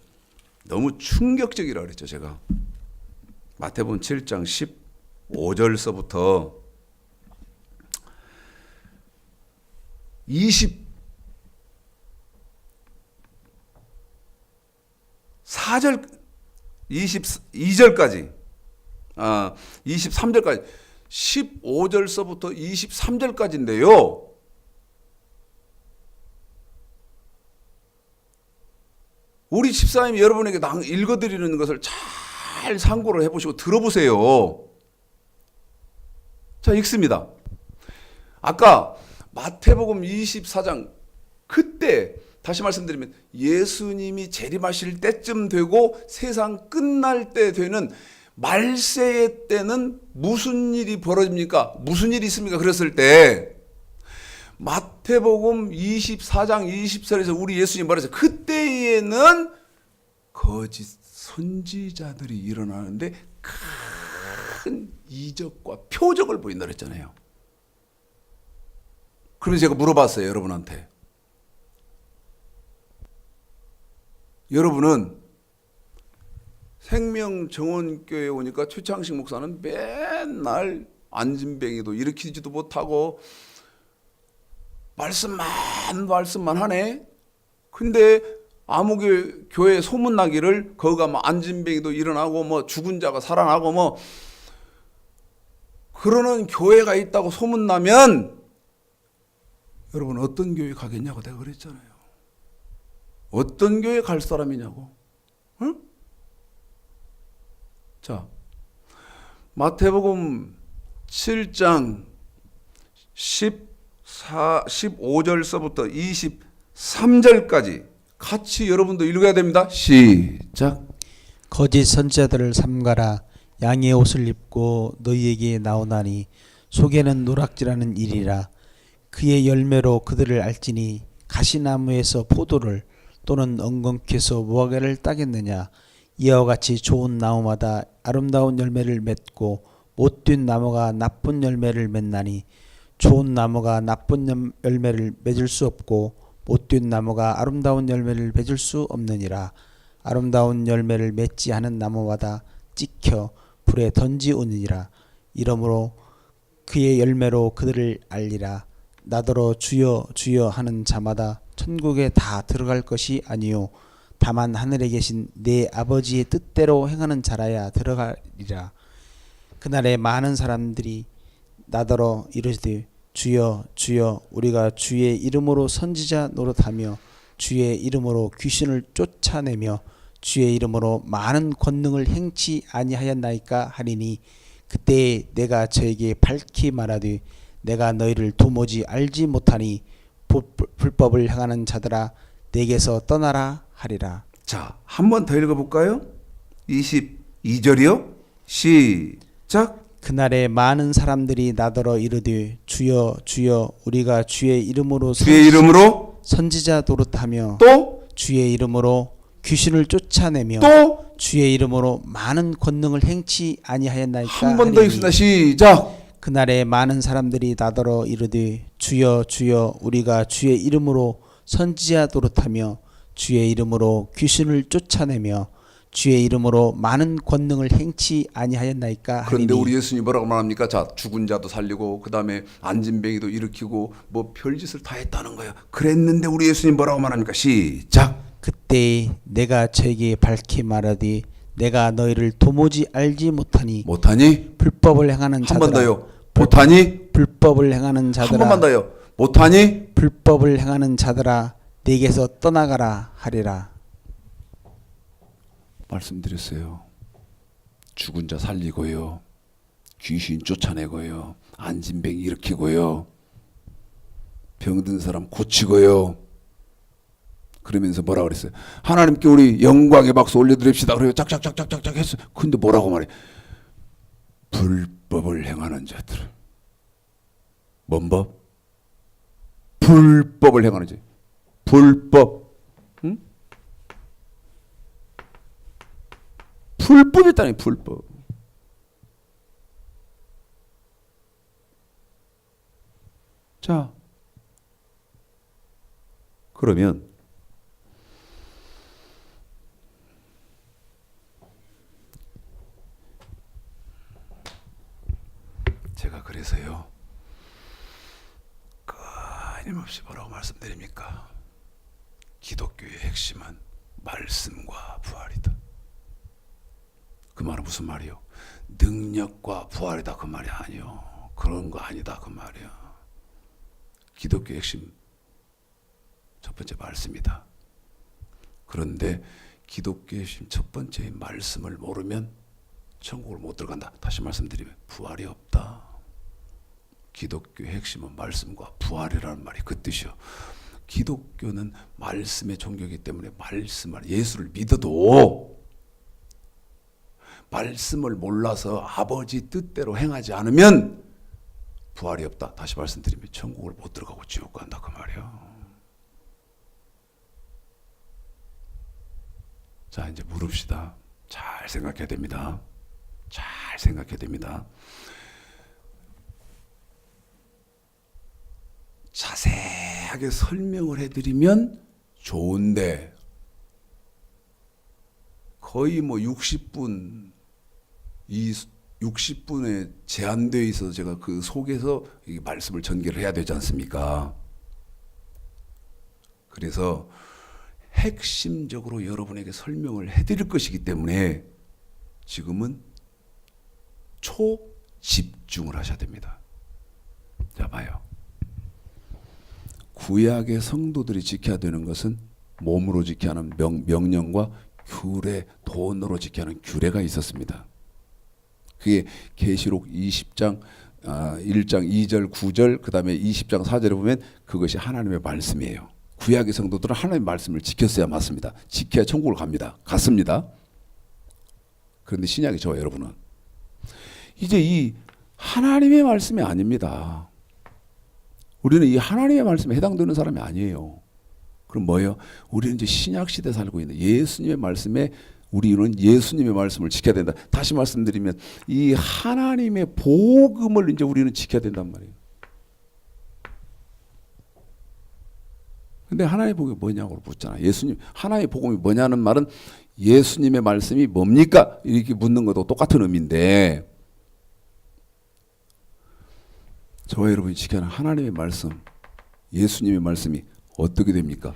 너무 충격적이라고 그랬죠, 제가. 마태복음 7장 15절서부터 24절 22절까지 23절까지 15절서부터 23절까지인데요. 우리 집사님이 여러분에게 읽어드리는 것을 잘 상고를 해보시고 들어보세요. 자, 읽습니다. 아까 마태복음 24장 그때 다시 말씀드리면 예수님이 재림하실 때쯤 되고 세상 끝날 때 되는 말세의 때는 무슨 일이 벌어집니까? 무슨 일이 있습니까? 그랬을 때 마태복음 24장 20절에서 우리 예수님 말했어요. 그때에는 거짓 선지자들이 일어나는데 큰 이적과 표적을 보인다 그랬잖아요. 그래서 제가 물어봤어요, 여러분한테. 여러분은 생명정원교회에 오니까 최창식 목사는 맨날 안진뱅이도 일으키지도 못하고 말씀만 하네. 근데 아무 교회 소문나기를 거기가 뭐 안진뱅이도 일어나고 뭐 죽은 자가 살아나고 뭐 그러는 교회가 있다고 소문나면 여러분 어떤 교회 가겠냐고 내가 그랬잖아요. 어떤 교회 갈 사람이냐고. 응? 자, 마태복음 7장 15절서부터 23절까지 같이 여러분도 읽어야 됩니다. 시작. 거짓 선지자들을 삼가라. 양의 옷을 입고 너희에게 나오나니 속에는 노락질하는 일이라. 그의 열매로 그들을 알지니 가시나무에서 포도를 또는 엉겅퀴에서 무화과를 따겠느냐. 이와 같이 좋은 나무마다 아름다운 열매를 맺고 못된 나무가 나쁜 열매를 맺나니 좋은 나무가 나쁜 열매를 맺을 수 없고 못된 나무가 아름다운 열매를 맺을 수 없느니라. 아름다운 열매를 맺지 않은 나무마다 찍혀 불에 던지우느니라. 이러므로 그의 열매로 그들을 알리라. 나더러 주여 주여 하는 자마다 천국에 다 들어갈 것이 아니요 다만 하늘에 계신 내 아버지의 뜻대로 행하는 자라야 들어가리라. 그날에 많은 사람들이 나더러 이르되 주여 주여 우리가 주의 이름으로 선지자 노릇하며 주의 이름으로 귀신을 쫓아내며 주의 이름으로 많은 권능을 행치 아니하였나이까 하리니 그때에 내가 저에게 밝히 말하되 내가 너희를 도무지 알지 못하니 불법을 행하는 자들아 내게서 떠나라 하리라. 자, 한 번 더 읽어볼까요? 22절이요. 시작. 그날에 많은 사람들이 나더러 이르되 주여 주여 우리가 주의 이름으로 선지자 노릇하며 또 주의 이름으로 귀신을 쫓아내며 또 주의 이름으로 많은 권능을 행치 아니하였나이까 한 번 더 하리니 읽습니다. 시작. 그날에 많은 사람들이 나더러 이르되 주여 주여 우리가 주의 이름으로 선지자 노릇하며 주의 이름으로 귀신을 쫓아내며 주의 이름으로 많은 권능을 행치 아니하였나이까 하리니. 그런데 우리 예수님 뭐라고 말합니까? 자, 죽은 자도 살리고 그다음에 앉은뱅이도 일으키고 뭐 별짓을 다 했다는 거예요. 그랬는데 우리 예수님 뭐라고 말합니까? 시작. 그때 내가 저에게 밝히 말하되 내가 너희를 도무지 알지 못하니 불법을 행하는 자들아. 한 번 더요. 못하니 불법을 행하는 자들아. 한 번만 더요. 못하니 불법을 행하는 자들아 내게서 떠나가라 하리라. 말씀드렸어요. 죽은 자 살리고요. 귀신 쫓아내고요. 앉은뱅이 일으키고요. 병든 사람 고치고요. 그러면서 뭐라 그랬어요? 하나님께 우리 영광의 박수 올려드립시다. 그래요. 짝짝짝짝짝짝 했어요. 근데 뭐라고 말해? 불법을 행하는 자들. 뭔 법? 불법을 행하는 자. 불법. 응? 불법이다니 불법. 자, 그러면 제가 그래서요 끊임없이 뭐라고 말씀드립니까? 기독교의 핵심은 말씀과 부활이다. 그 말은 무슨 말이요? 능력과 부활이다 그 말이 아니요. 그런 거 아니다 그 말이야. 기독교의 핵심 첫 번째 말씀이다. 그런데 기독교의 핵심 첫 번째 말씀을 모르면 천국을 못 들어간다. 다시 말씀드리면 부활이 없다. 기독교의 핵심은 말씀과 부활이라는 말이 그 뜻이요. 기독교는 말씀의 종교이기 때문에 말씀을 예수를 믿어도 말씀을 몰라서 아버지 뜻대로 행하지 않으면 부활이 없다. 다시 말씀드리면 천국을 못 들어가고 지옥 간다 그 말이에요. 자, 이제 물읍시다. 잘 생각해야 됩니다. 잘 생각해야 됩니다. 자세하게 설명을 해드리면 좋은데 거의 뭐 60분 이 60분에 제한되어 있어서 제가 그 속에서 이 말씀을 전개를 해야 되지 않습니까? 그래서 핵심적으로 여러분에게 설명을 해드릴 것이기 때문에 지금은 초집중을 하셔야 됩니다. 자, 봐요. 구약의 성도들이 지켜야 되는 것은 몸으로 지켜야 하는 명령과 규례, 돈으로 지켜야 하는 규례가 있었습니다. 그게 계시록 20장 1장 2절 9절 그 다음에 20장 4절에 보면 그것이 하나님의 말씀이에요. 구약의 성도들은 하나님의 말씀을 지켰어야 맞습니다. 지켜야 천국을 갔습니다. 그런데 신약이 저와 여러분은 이제 이 하나님의 말씀이 아닙니다. 우리는 이 하나님의 말씀에 해당되는 사람이 아니에요. 그럼 뭐예요? 우리는 이제 신약 시대에 살고 있는 예수님의 말씀에 우리는 예수님의 말씀을 지켜야 된다. 다시 말씀드리면 이 하나님의 복음을 이제 우리는 지켜야 된단 말이에요. 근데 하나님의 복음이 뭐냐고 묻잖아. 예수님 하나님의 복음이 뭐냐는 말은 예수님의 말씀이 뭡니까? 이렇게 묻는 것도 똑같은 의미인데 저와 여러분이 지켜하는 하나님의 말씀, 예수님의 말씀이 어떻게 됩니까?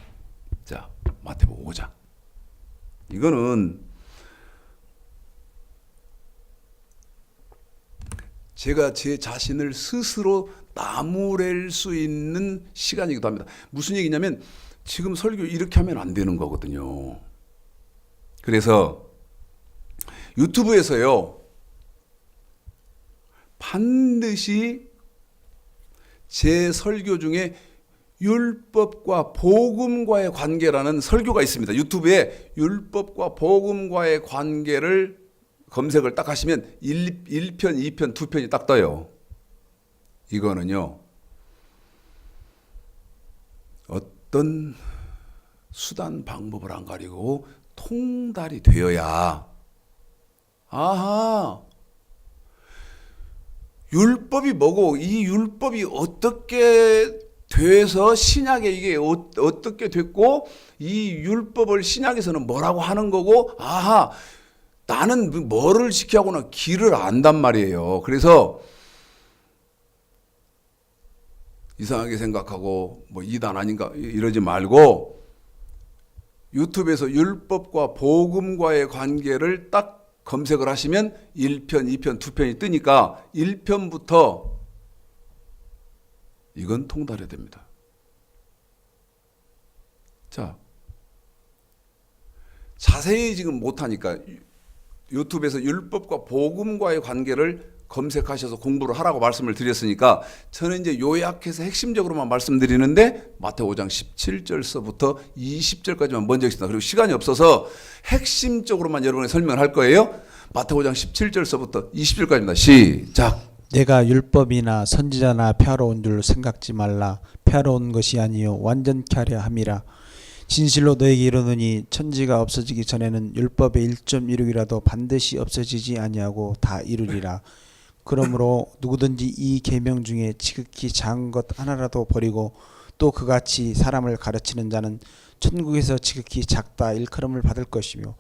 자, 마태복음 5장. 이거는 제가 제 자신을 스스로 나무랄 수 있는 시간이기도 합니다. 무슨 얘기냐면 지금 설교 이렇게 하면 안 되는 거거든요. 그래서 유튜브에서요 반드시 제 설교 중에 율법과 복음과의 관계라는 설교가 있습니다. 유튜브에 율법과 복음과의 관계를 검색을 딱 하시면 1편, 2편, 2편이 딱 떠요. 이거는요 어떤 수단 방법을 안 가리고 통달이 되어야 아하 율법이 뭐고 이 율법이 어떻게 돼서 신약에 이게 어떻게 됐고 이 율법을 신약에서는 뭐라고 하는 거고 아하 나는 뭐를 지켜하거나 길을 안단 말이에요. 그래서 이상하게 생각하고 뭐 이단 아닌가 이러지 말고 유튜브에서 율법과 복음과의 관계를 딱 검색을 하시면 1편, 2편, 2편이 뜨니까 1편부터 이건 통달해야 됩니다. 자, 자세히 지금 못하니까 유튜브에서 율법과 복음과의 관계를 검색하셔서 공부를 하라고 말씀을 드렸으니까 저는 이제 요약해서 핵심적으로만 말씀드리는데 마태복음 5장 17절서부터 20절까지만 먼저 읽습니다. 그리고 시간이 없어서 핵심적으로만 여러분에 설명을 할 거예요. 마태복음 5장 17절서부터 20절까지입니다. 시작. 내가 율법이나 선지자나 폐하러 온 줄 생각지 말라. 폐하러 온 것이 아니요 완전케 하려 함이라. 진실로 너에게 이르노니 천지가 없어지기 전에는 율법의 1.16이라도 반드시 없어지지 아니하고 다 이루리라. 그러므로 누구든지 이 계명 중에 지극히 작은 것 하나라도 버리고 또 그같이 사람을 가르치는 자는 천국에서 지극히 작다 일컬음을 받을 것이며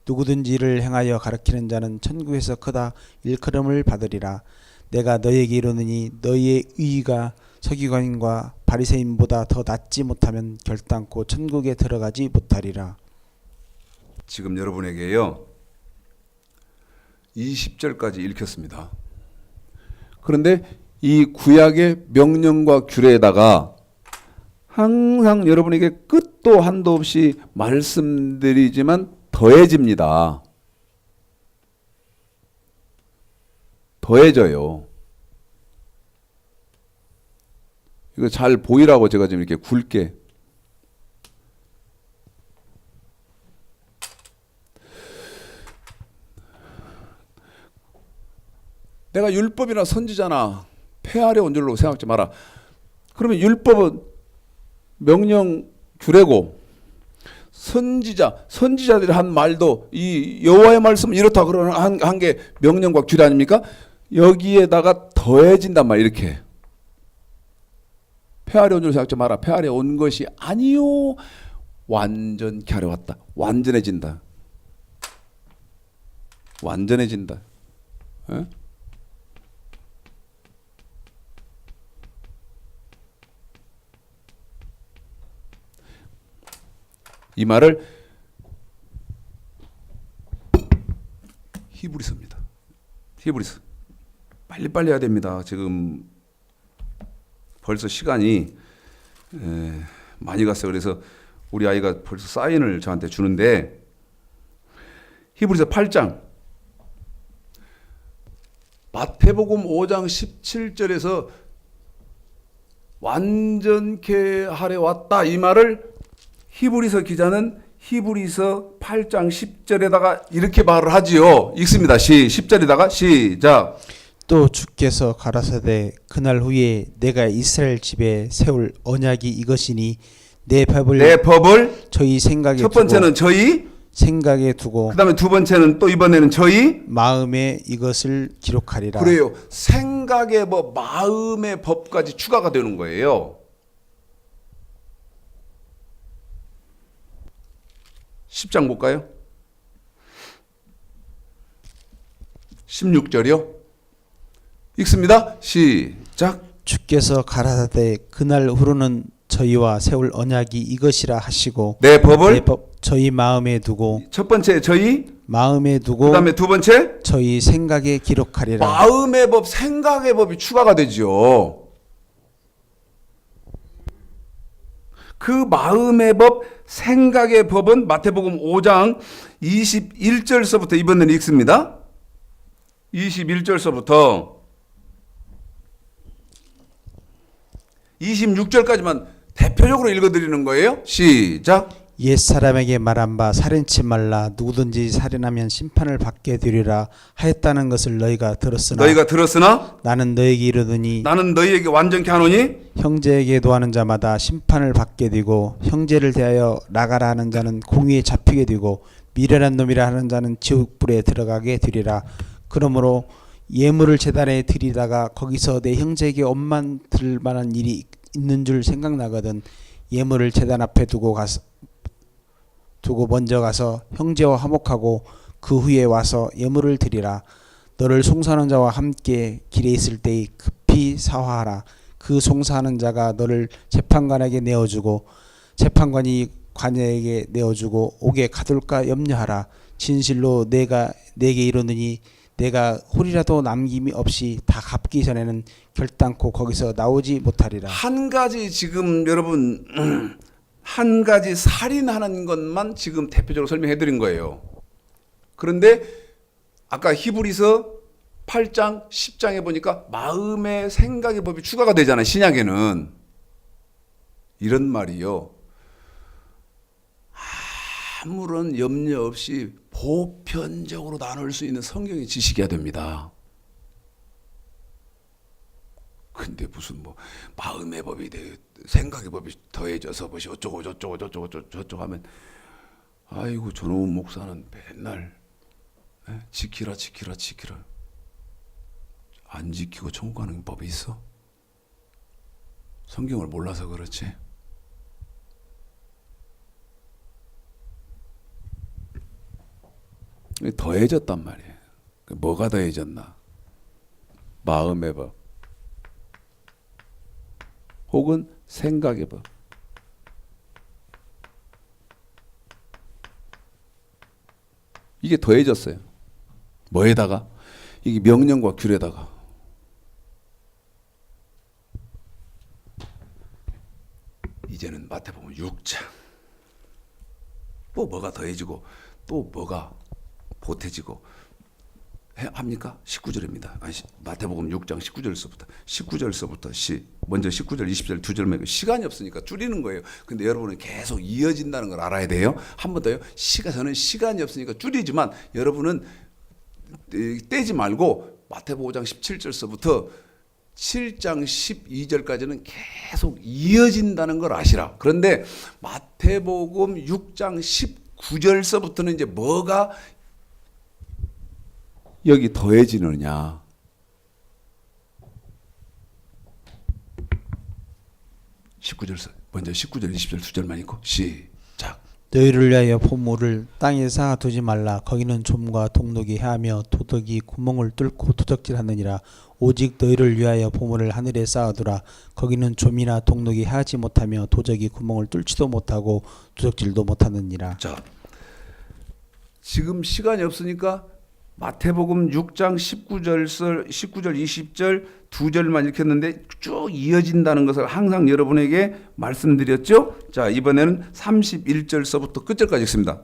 누구든지 이를 행하여 가르치는 자는 천국에서 크다 일컬음을 받으리라. 내가 너에게 이르노니 너희의 의가 서기관과 바리새인보다 더 낫지 못하면 결단코 천국에 들어가지 못하리라. 지금 여러분에게요 20절까지 읽혔습니다. 그런데 이 구약의 명령과 규례에다가 항상 여러분에게 끝도 한도 없이 말씀드리지만 더해집니다. 더해져요. 이거 잘 보이라고 제가 지금 이렇게 굵게 내가 율법이나 선지자나 폐하려 온 줄로 생각지 마라. 그러면 율법은 명령 규례고 선지자들이 한 말도 이 여호와의 말씀은 이렇다 그러는 한 게 명령과 규례 아닙니까? 여기에다가 더해진단 말이에요. 이렇게 폐하려 온 줄 생각지 마라. 폐하려 온 것이 아니요 완전케 하려 왔다. 완전해진다. 완전해진다. 에? 이 말을 히브리서입니다. 히브리서. 빨리빨리 해야 됩니다. 지금 벌써 시간이 많이 갔어요. 그래서 우리 아이가 벌써 사인을 저한테 주는데 히브리서 8장 마태복음 5장 17절에서 완전케 하려 왔다 이 말을 히브리서 기자는 히브리서 8장 10절에다가 이렇게 말을 하지요. 읽습니다. 10절에다가 시작. 또 주께서 가라사대 그날 후에 내가 이스라엘 집에 세울 언약이 이것이니 내 법을 저희 생각에 첫 번째는 저희 생각에 두고 그다음에 두 번째는 또 이번에는 저희 마음에 이것을 기록하리라. 그래요. 생각의 법, 마음의 법까지 추가가 되는 거예요. 10장 볼까요? 16절이요. 읽습니다. 시작. 주께서 가라사대 그날 후로는 저희와 세울 언약이 이것이라 하시고 내 법을 내 법 저희 마음에 두고 첫 번째 저희, 마음에 두고 그다음에 두 번째 저희 생각에 기록하리라. 마음의 법, 생각의 법이 추가가 되죠. 그 마음의 법, 생각의 법은 마태복음 5장 21절서부터 이번에는 읽습니다. 21절서부터 26절까지만 대표적으로 읽어드리는 거예요. 시작. 옛사람에게 말한 바 살인치 말라 누구든지 살인하면 심판을 받게 되리라 하였다는 것을 너희가 들었으나 나는 너에게 이르더니 나는 너희에게 완전케 하노니 형제에게 도하는 자마다 심판을 받게 되고 형제를 대하여 나가라 하는 자는 공의에 잡히게 되고 미련한 놈이라 하는 자는 지옥불에 들어가게 되리라. 그러므로 예물을 제단에 드리다가 거기서 내 형제에게 엄만 들 만한 일이 있는 줄 생각나거든 예물을 제단 앞에 두고 먼저 가서 형제와 화목하고 그 후에 와서 예물을 드리라. 너를 송사하는 자와 함께 길에 있을 때에 급히 사화하라. 그 송사하는 자가 너를 재판관에게 내어주고 재판관이 관에게 내어주고 옥에 가둘까 염려하라. 진실로 내가 내게 이르노니 내가 홀이라도 남김이 없이 다 갚기 전에는 결단코 거기서 나오지 못하리라. 한 가지 지금 여러분 한 가지 살인하는 것만 지금 대표적으로 설명해 드린 거예요. 그런데 아까 히브리서 8장 10장에 보니까 마음의 생각의 법이 추가가 되잖아요. 신약에는 이런 말이요, 아무런 염려 없이 보편적으로 나눌 수 있는 성경의 지식이어야 됩니다. 근데 무슨 뭐 마음의 법이 생각의 법이 더해져서 뭐시 어쩌고 저쩌고 하면 아이고 저놈 목사는 맨날 지키라 안 지키고 천국 가는 법이 있어? 성경을 몰라서 그렇지. 더해졌단 말이에요. 뭐가 더해졌나? 마음의 법 혹은 생각의 법. 이게 더해졌어요. 뭐에다가? 이게 명령과 규례에다가. 이제는 마태복음 6장. 또 뭐가 더해지고 또 뭐가 보태지고 합니까? 19절입니다. 마태복음 6장 19절서부터 먼저 19절 20절 두 절만 시간이 없으니까 줄이는 거예요. 근데 여러분은 계속 이어진다는 걸 알아야 돼요. 한 번 더요. 저는 시간이 없으니까 줄이지만 여러분은 떼지 말고 마태복음 5장 17절서부터 7장 12절까지는 계속 이어진다는 걸 아시라. 그런데 마태복음 6장 19절서부터는 이제 뭐가 여기 더해지느냐. 먼저 19절 20절 두 절만 읽고 시작. 너희를 위하여 포물을 땅에 쌓아두지 말라. 거기는 좀과 동독이 해하며 도둑이 구멍을 뚫고 도적질하느니라. 오직 너희를 위하여 포물을 하늘에 쌓아두라. 거기는 좀이나 동독이 해하지 못하며 도적이 구멍을 뚫지도 못하고 도적질도 못하느니라. 자, 지금 시간이 없으니까 마태복음 6장 19절 20절 두 절만 읽혔는데 쭉 이어진다는 것을 항상 여러분에게 말씀드렸죠. 자, 이번에는 31절서부터 끝절까지 읽습니다.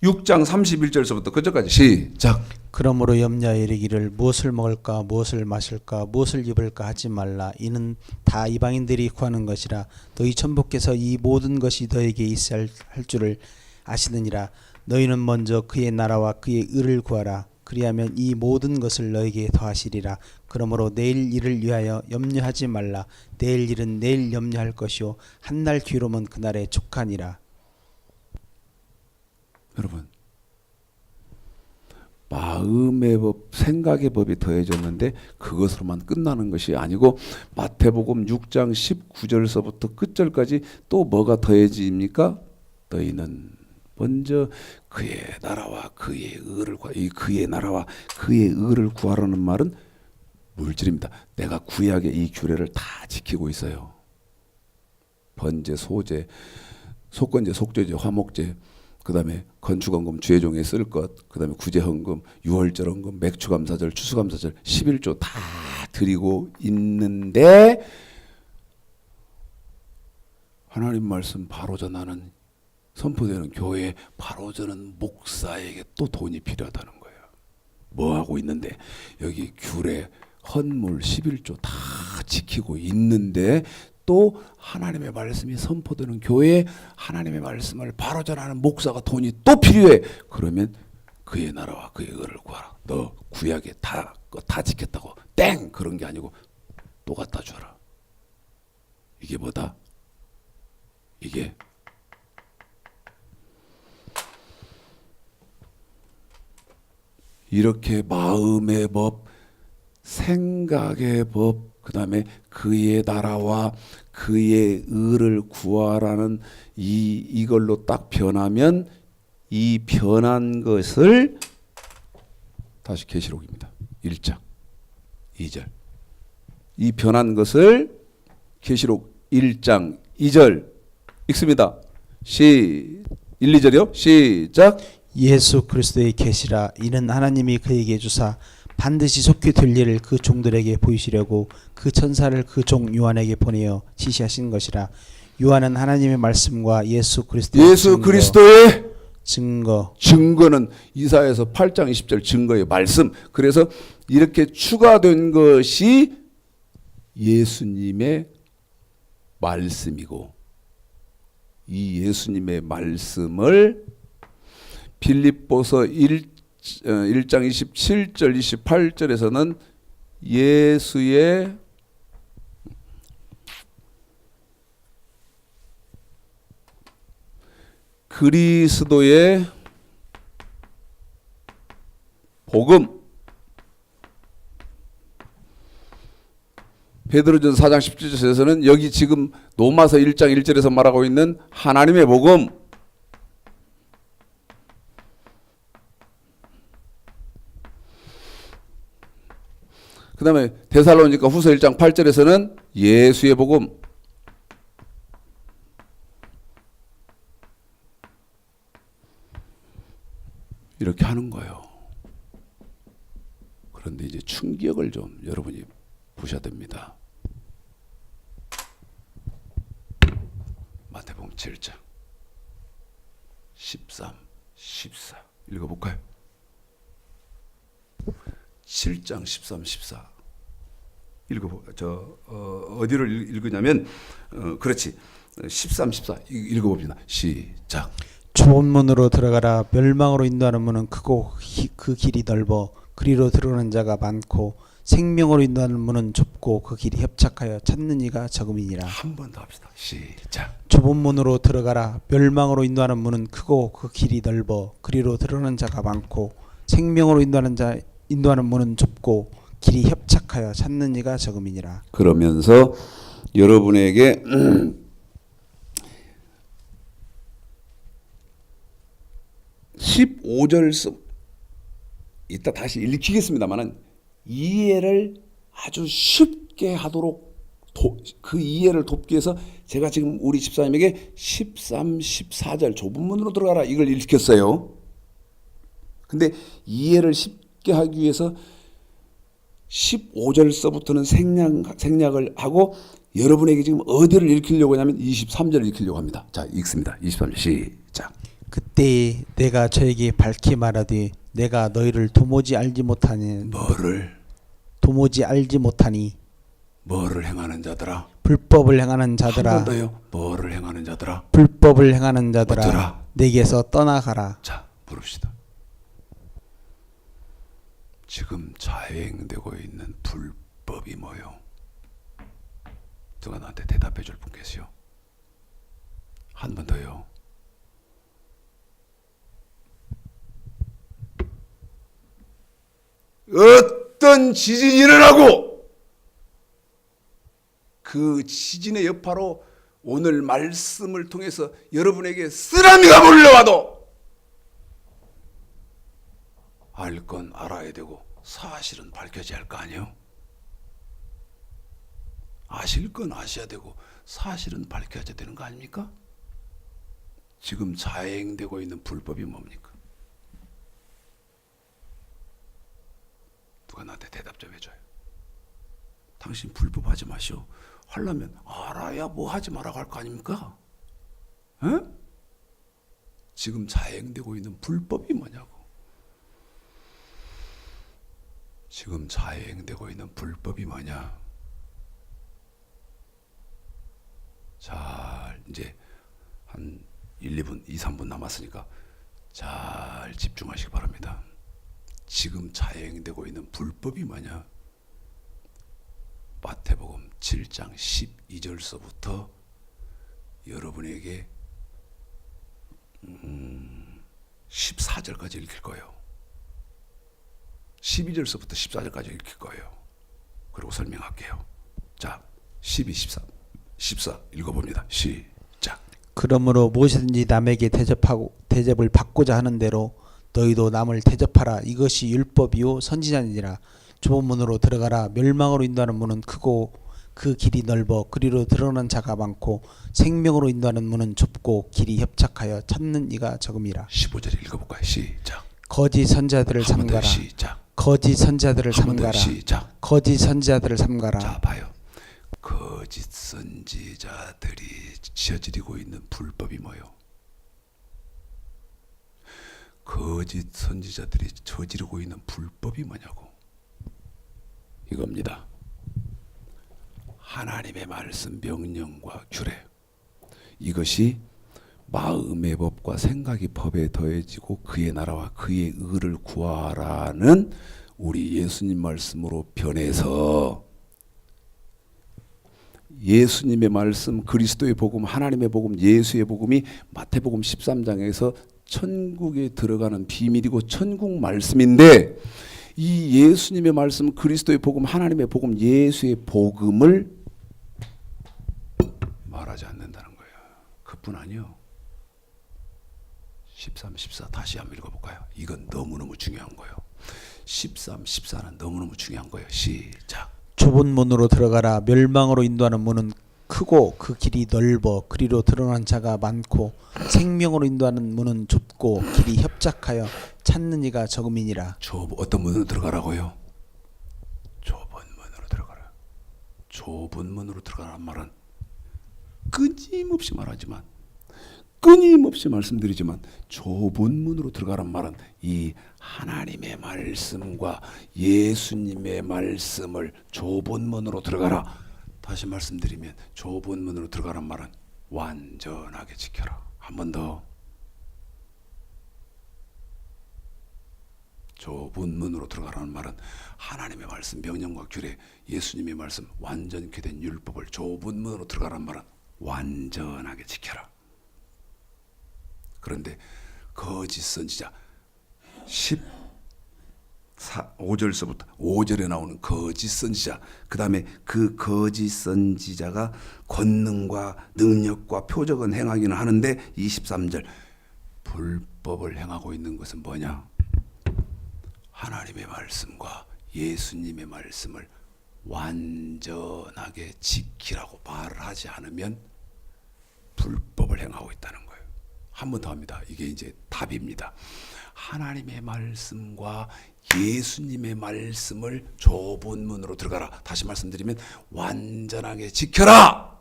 6장 31절서부터 끝절까지 시작. 그러므로 염려하여 이르기를 무엇을 먹을까 무엇을 마실까 무엇을 입을까 하지 말라. 이는 다 이방인들이 구하는 것이라. 너희 천부께서 이 모든 것이 너에게 있어야 할 줄을 아시느니라. 너희는 먼저 그의 나라와 그의 의를 구하라. 그리하면 이 모든 것을 너에게 더하시리라. 그러므로 내일 일을 위하여 염려하지 말라. 내일 일은 내일 염려할 것이요 한날 뒤로면 그날에 족하니라. 여러분, 마음의 법, 생각의 법이 더해졌는데 그것으로만 끝나는 것이 아니고 마태복음 6장 19절서부터 끝절까지 또 뭐가 더해집니까? 너희는 먼저 그의 나라와 그의 의를 이 그의 나라와 그의 의를 구하라는 말은 물질입니다. 내가 구약의 이 규례를 다 지키고 있어요. 번제, 소제, 속건제, 속죄제, 화목제, 그 다음에 건축헌금, 주의종에 쓸 것, 그 다음에 구제헌금, 유월절 헌금, 맥추감사절, 추수감사절, 11조 다 드리고 있는데 하나님 말씀 바로 전하는 선포되는 교회 바로 전하는 목사에게 또 돈이 필요하다는 거예요. 뭐 하고 있는데 여기 규례, 헌물, 11조 다 지키고 있는데 또 하나님의 말씀이 선포되는 교회에 하나님의 말씀을 바로 전하는 목사가 돈이 또 필요해. 그러면 그의 나라와 그의 의를 구하라. 너 구약에 다 지켰다고 땡 그런 게 아니고 또 갖다 줘라. 이게 뭐다? 이게 이렇게 마음의 법, 생각의 법, 그 다음에 그의 나라와 그의 의를 구하라는 이걸로 딱 변하면 이 변한 것을 다시 계시록입니다. 1장 2절. 이 변한 것을 계시록 1장 2절 읽습니다. 1, 2절이요. 시작. 예수 그리스도의 계시라. 이는 하나님이 그에게 주사 반드시 속히 될 일을 그 종들에게 보이시려고 그 천사를 그 종 요한에게 보내어 지시하신 것이라. 요한은 하나님의 말씀과 예수 그리스도의 증거는 이사야서 8장 20절 증거의 말씀. 그래서 이렇게 추가된 것이 예수님의 말씀이고 이 예수님의 말씀을 빌립보서 1장 27절 28절에서는 예수의 그리스도의 복음, 베드로전서 4장 17절에서는 여기 지금 로마서 1장 1절에서 말하고 있는 하나님의 복음, 그 다음에 데살로니가 후서 1장 8절에서는 예수의 복음, 이렇게 하는 거예요. 그런데 이제 충격을 좀 여러분이 보셔야 됩니다. 마태복음 7장 13, 14 읽어볼까요? 7장 13, 14 어디를 읽으냐면 그렇지 13, 14 읽어봅니다. 시작. 좁은 문으로 들어가라. 멸망으로 인도하는 문은 크고 그 길이 넓어 그리로 들어가는 자가 많고 생명으로 인도하는 문은 좁고 그 길이 협착하여 찾는 이가 적음이니라. 한 번 더 합시다. 시작. 좁은 문으로 들어가라. 멸망으로 인도하는 문은 크고 그 길이 넓어 그리로 들어가는 자가 많고 생명으로 인도하는 문은 좁고 길이 협착하여 찾는 이가 적음이니라. 그러면서 여러분에게 15절 이따 다시 읽히겠습니다만은 이해를 아주 쉽게 하도록 그 이해를 돕기 위해서 제가 지금 우리 집사님에게 13, 14절 좁은 문으로 들어가라 이걸 읽혔어요. 근데 이해를 쉽게 하기 위해서 15절서부터는 생략을 하고 여러분에게 지금 어디를 읽히려고 하냐면 23절을 읽히려고 합니다. 자, 읽습니다. 23절 시작. 그때 내가 저에게 밝히 말하되 내가 너희를 도무지 알지 못하니 뭐를 행하는 자들아 불법을 행하는 자들아 한 번 더요. 뭐를 행하는 자들아 불법을 행하는 자들아 어쩌라? 내게서 떠나가라. 자, 부릅시다. 지금 자행되고 있는 불법이 뭐요? 누가 나한테 대답해 줄 분 계세요? 한 번 더요. 어떤 지진이 일어나고 그 지진의 여파로 오늘 말씀을 통해서 여러분에게 쓰나미가 몰려와도 알 건 알아야 되고 사실은 밝혀져야 할 거 아니에요? 아실 건 아셔야 되고 사실은 밝혀져야 되는 거 아닙니까? 지금 자행되고 있는 불법이 뭡니까? 누가 나한테 대답 좀 해줘요. 당신 불법 하지 마시오. 하려면 알아야 뭐 하지 말라고 할 거 아닙니까? 에? 지금 자행되고 있는 불법이 뭐냐고. 지금 자행되고 있는 불법이 뭐냐. 잘 이제 한 1, 2분, 2, 3분 남았으니까 잘 집중하시기 바랍니다. 지금 자행되고 있는 불법이 뭐냐? 마태복음 7장 12절서부터 여러분에게 14절까지 읽힐 거예요. 12절서부터 14절까지 읽힐 거예요. 그리고 설명할게요. 자, 12, 14 읽어봅니다. 시작. 그러므로 무엇이든지 남에게 대접을 받고자 하는 대로 너희도 남을 대접하라. 이것이 율법이요 선지자니라. 좁은 문으로 들어가라. 멸망으로 인도하는 문은 크고 그 길이 넓어 그리로 들어가는 자가 많고 생명으로 인도하는 문은 좁고 길이 협착하여 찾는 이가 적음이라. 15절 읽어볼까요? 시작. 거짓 선자들을 한 번 더 삼가라. 시작. 거짓 선자들을 한 번 더 삼가라. 시작. 거짓 선자들을 삼가라. 자, 봐요. 거짓 선지자들이 저지르고 있는 불법이 뭐요? 거짓 선지자들이 저지르고 있는 불법이 뭐냐고. 이겁니다. 하나님의 말씀, 명령과 규례. 이것이 마음의 법과 생각의 법에 더해지고 그의 나라와 그의 의를 구하라는 우리 예수님 말씀으로 변해서 예수님의 말씀, 그리스도의 복음, 하나님의 복음, 예수의 복음이 마태복음 13장에서 천국에 들어가는 비밀이고 천국 말씀인데, 이 예수님의 말씀, 그리스도의 복음, 하나님의 복음, 예수의 복음을 말하지 않는다는 거예요. 그뿐 아니요. 13, 14 다시 한번 읽어볼까요? 이건 너무너무 중요한 거예요. 13, 14는 너무너무 중요한 거예요. 시작. 좁은 문으로 들어가라. 멸망으로 인도하는 문은 크고 그 길이 넓어 그리로 들어가는 자가 많고 생명으로 인도하는 문은 좁고 길이 협착하여 찾는 이가 적음이니라. 어떤 문으로 들어가라고요? 좁은 문으로 들어가라. 좁은 문으로 들어가라는 말은 끊임없이 말하지만, 끊임없이 말씀드리지만, 좁은 문으로 들어가란 말은 이 하나님의 말씀과 예수님의 말씀을 좁은 문으로 들어가라. 다시 말씀드리면 좁은 문으로 들어가란 말은 완전하게 지켜라. 한 번 더. 좁은 문으로 들어가라는 말은 하나님의 말씀, 명령과 규례, 예수님의 말씀, 완전케 된 율법을 좁은 문으로 들어가라는 말은 완전하게 지켜라. 그런데 거짓 선지자 15절서부터 5절에 나오는 거짓 선지자, 그 다음에 그 거짓 선지자가 권능과 능력과 표적은 행하기는 하는데 23절 불법을 행하고 있는 것은 뭐냐? 하나님의 말씀과 예수님의 말씀을 완전하게 지키라고 말을 하지 않으면 불법을 행하고 있다는 거예요. 한 번 더 합니다. 이게 이제 답입니다. 하나님의 말씀과 예수님의 말씀을 좁은 문으로 들어가라. 다시 말씀드리면 완전하게 지켜라.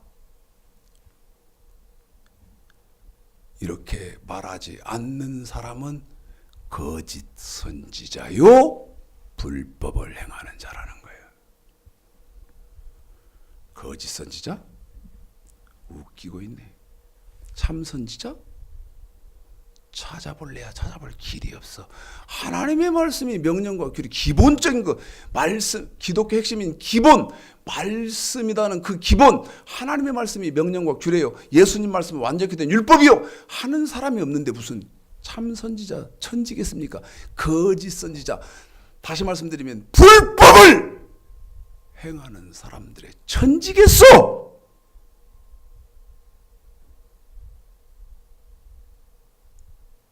이렇게 말하지 않는 사람은 거짓 선지자요 불법을 행하는 자라는 거예요. 거짓 선지자? 웃기고 있네. 참 선지자? 찾아볼래야 찾아볼 길이 없어. 하나님의 말씀이 명령과 규례, 기본적인 거, 말씀, 기독교 핵심인 기본, 말씀이라는 그 기본, 하나님의 말씀이 명령과 규례요, 예수님 말씀이 완전히 된 율법이요 하는 사람이 없는데 무슨 참 선지자, 천지겠습니까? 거짓 선지자. 다시 말씀드리면 불법을 행하는 사람들의 천지겠어.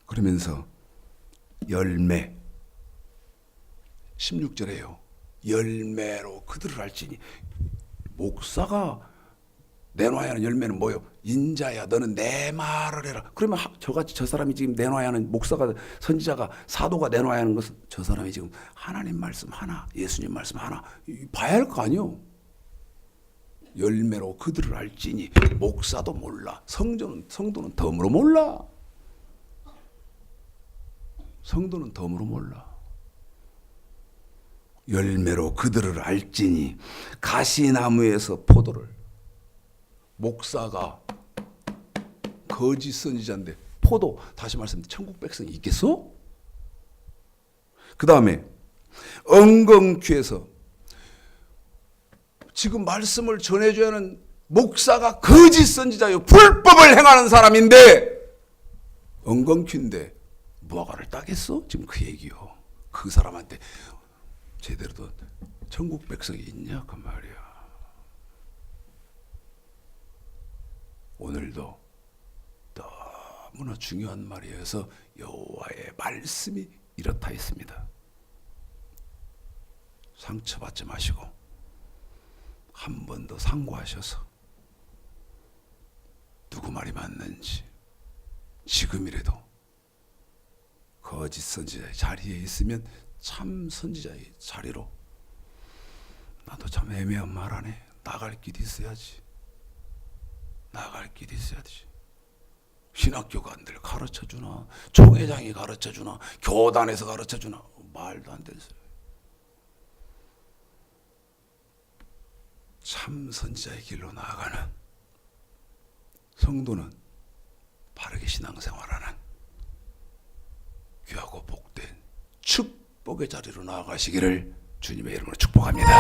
그러면서 열매, 16절에요. 열매로 그들을 알지니. 목사가 내놔야 하는 열매는 뭐예요? 인자야 너는 내 말을 해라. 그러면 저같이 저 사람이 지금 내놔야 하는, 목사가, 선지자가, 사도가 내놔야 하는 것은 저 사람이 지금 하나님 말씀 하나, 예수님 말씀 하나 봐야 할 거 아니요. 열매로 그들을 알지니. 목사도 몰라. 성도는 덤으로 몰라. 성도는 덤으로 몰라. 열매로 그들을 알지니. 가시나무에서 포도를. 목사가 거짓 선지자인데 포도, 다시 말씀드리면 천국 백성이 있겠어? 그 다음에 엉겅퀴에서 지금 말씀을 전해줘야 하는 목사가 거짓 선지자요, 불법을 행하는 사람인데, 엉겅퀴인데 무화과를 따겠어? 지금 그 얘기요. 그 사람한테 제대로 된 천국 백성이 있냐 그 말이야. 오늘도 너무나 중요한 말이어서 여호와의 말씀이 이렇다 했습니다. 상처받지 마시고 한 번 더 상고하셔서 누구 말이 맞는지, 지금이라도 거짓 선지자의 자리에 있으면 참 선지자의 자리로, 나도 참 애매한 말 하네, 나갈 길이 있어야지. 나갈 길이 있어야지. 신학교관들 가르쳐주나, 총회장이 가르쳐주나, 교단에서 가르쳐주나, 말도 안 되는 소리. 참 선지자의 길로 나아가는 성도는 바르게 신앙생활하는 귀하고 복된 축복의 자리로 나아가시기를 주님의 이름으로 축복합니다.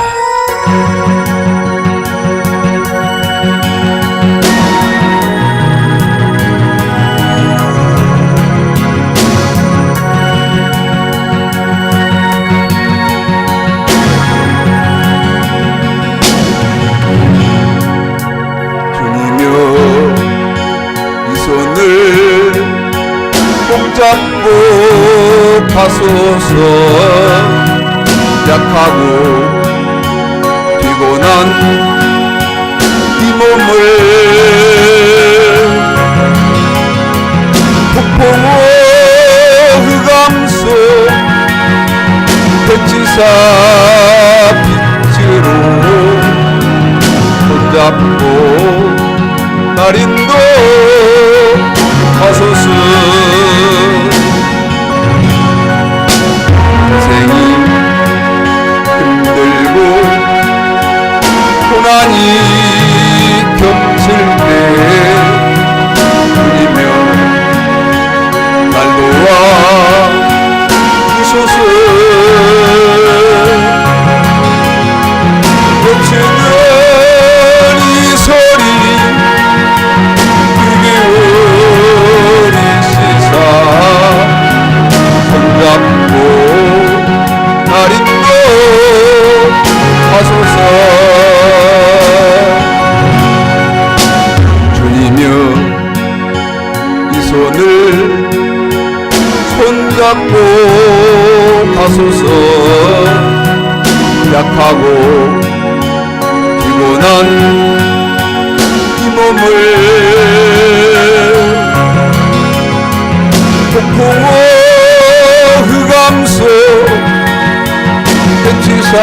잡고 가소서. 약하고 피곤한 이 몸을 폭풍우 흑암 속 백지사 빛으로 손잡고 날 인도하소서. 인생이 힘들고 고난이 겹칠 때 주님여 날 도와 주소서. 겹치는 이 소리 그게 우리 시사 손잡고 날 인도하소서. 주님여 이 손을 손잡고 가소서. 약하고 피곤한 이 몸을 폭풍우 흑암 속 백지사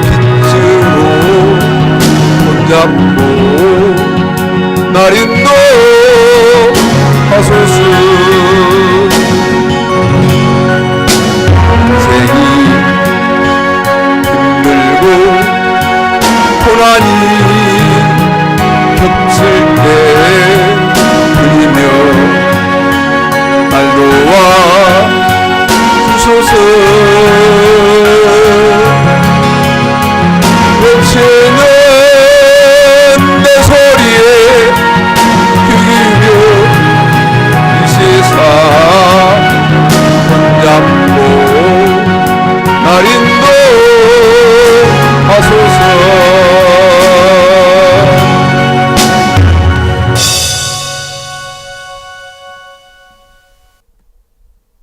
빛으로 손잡고 날 인도하소서.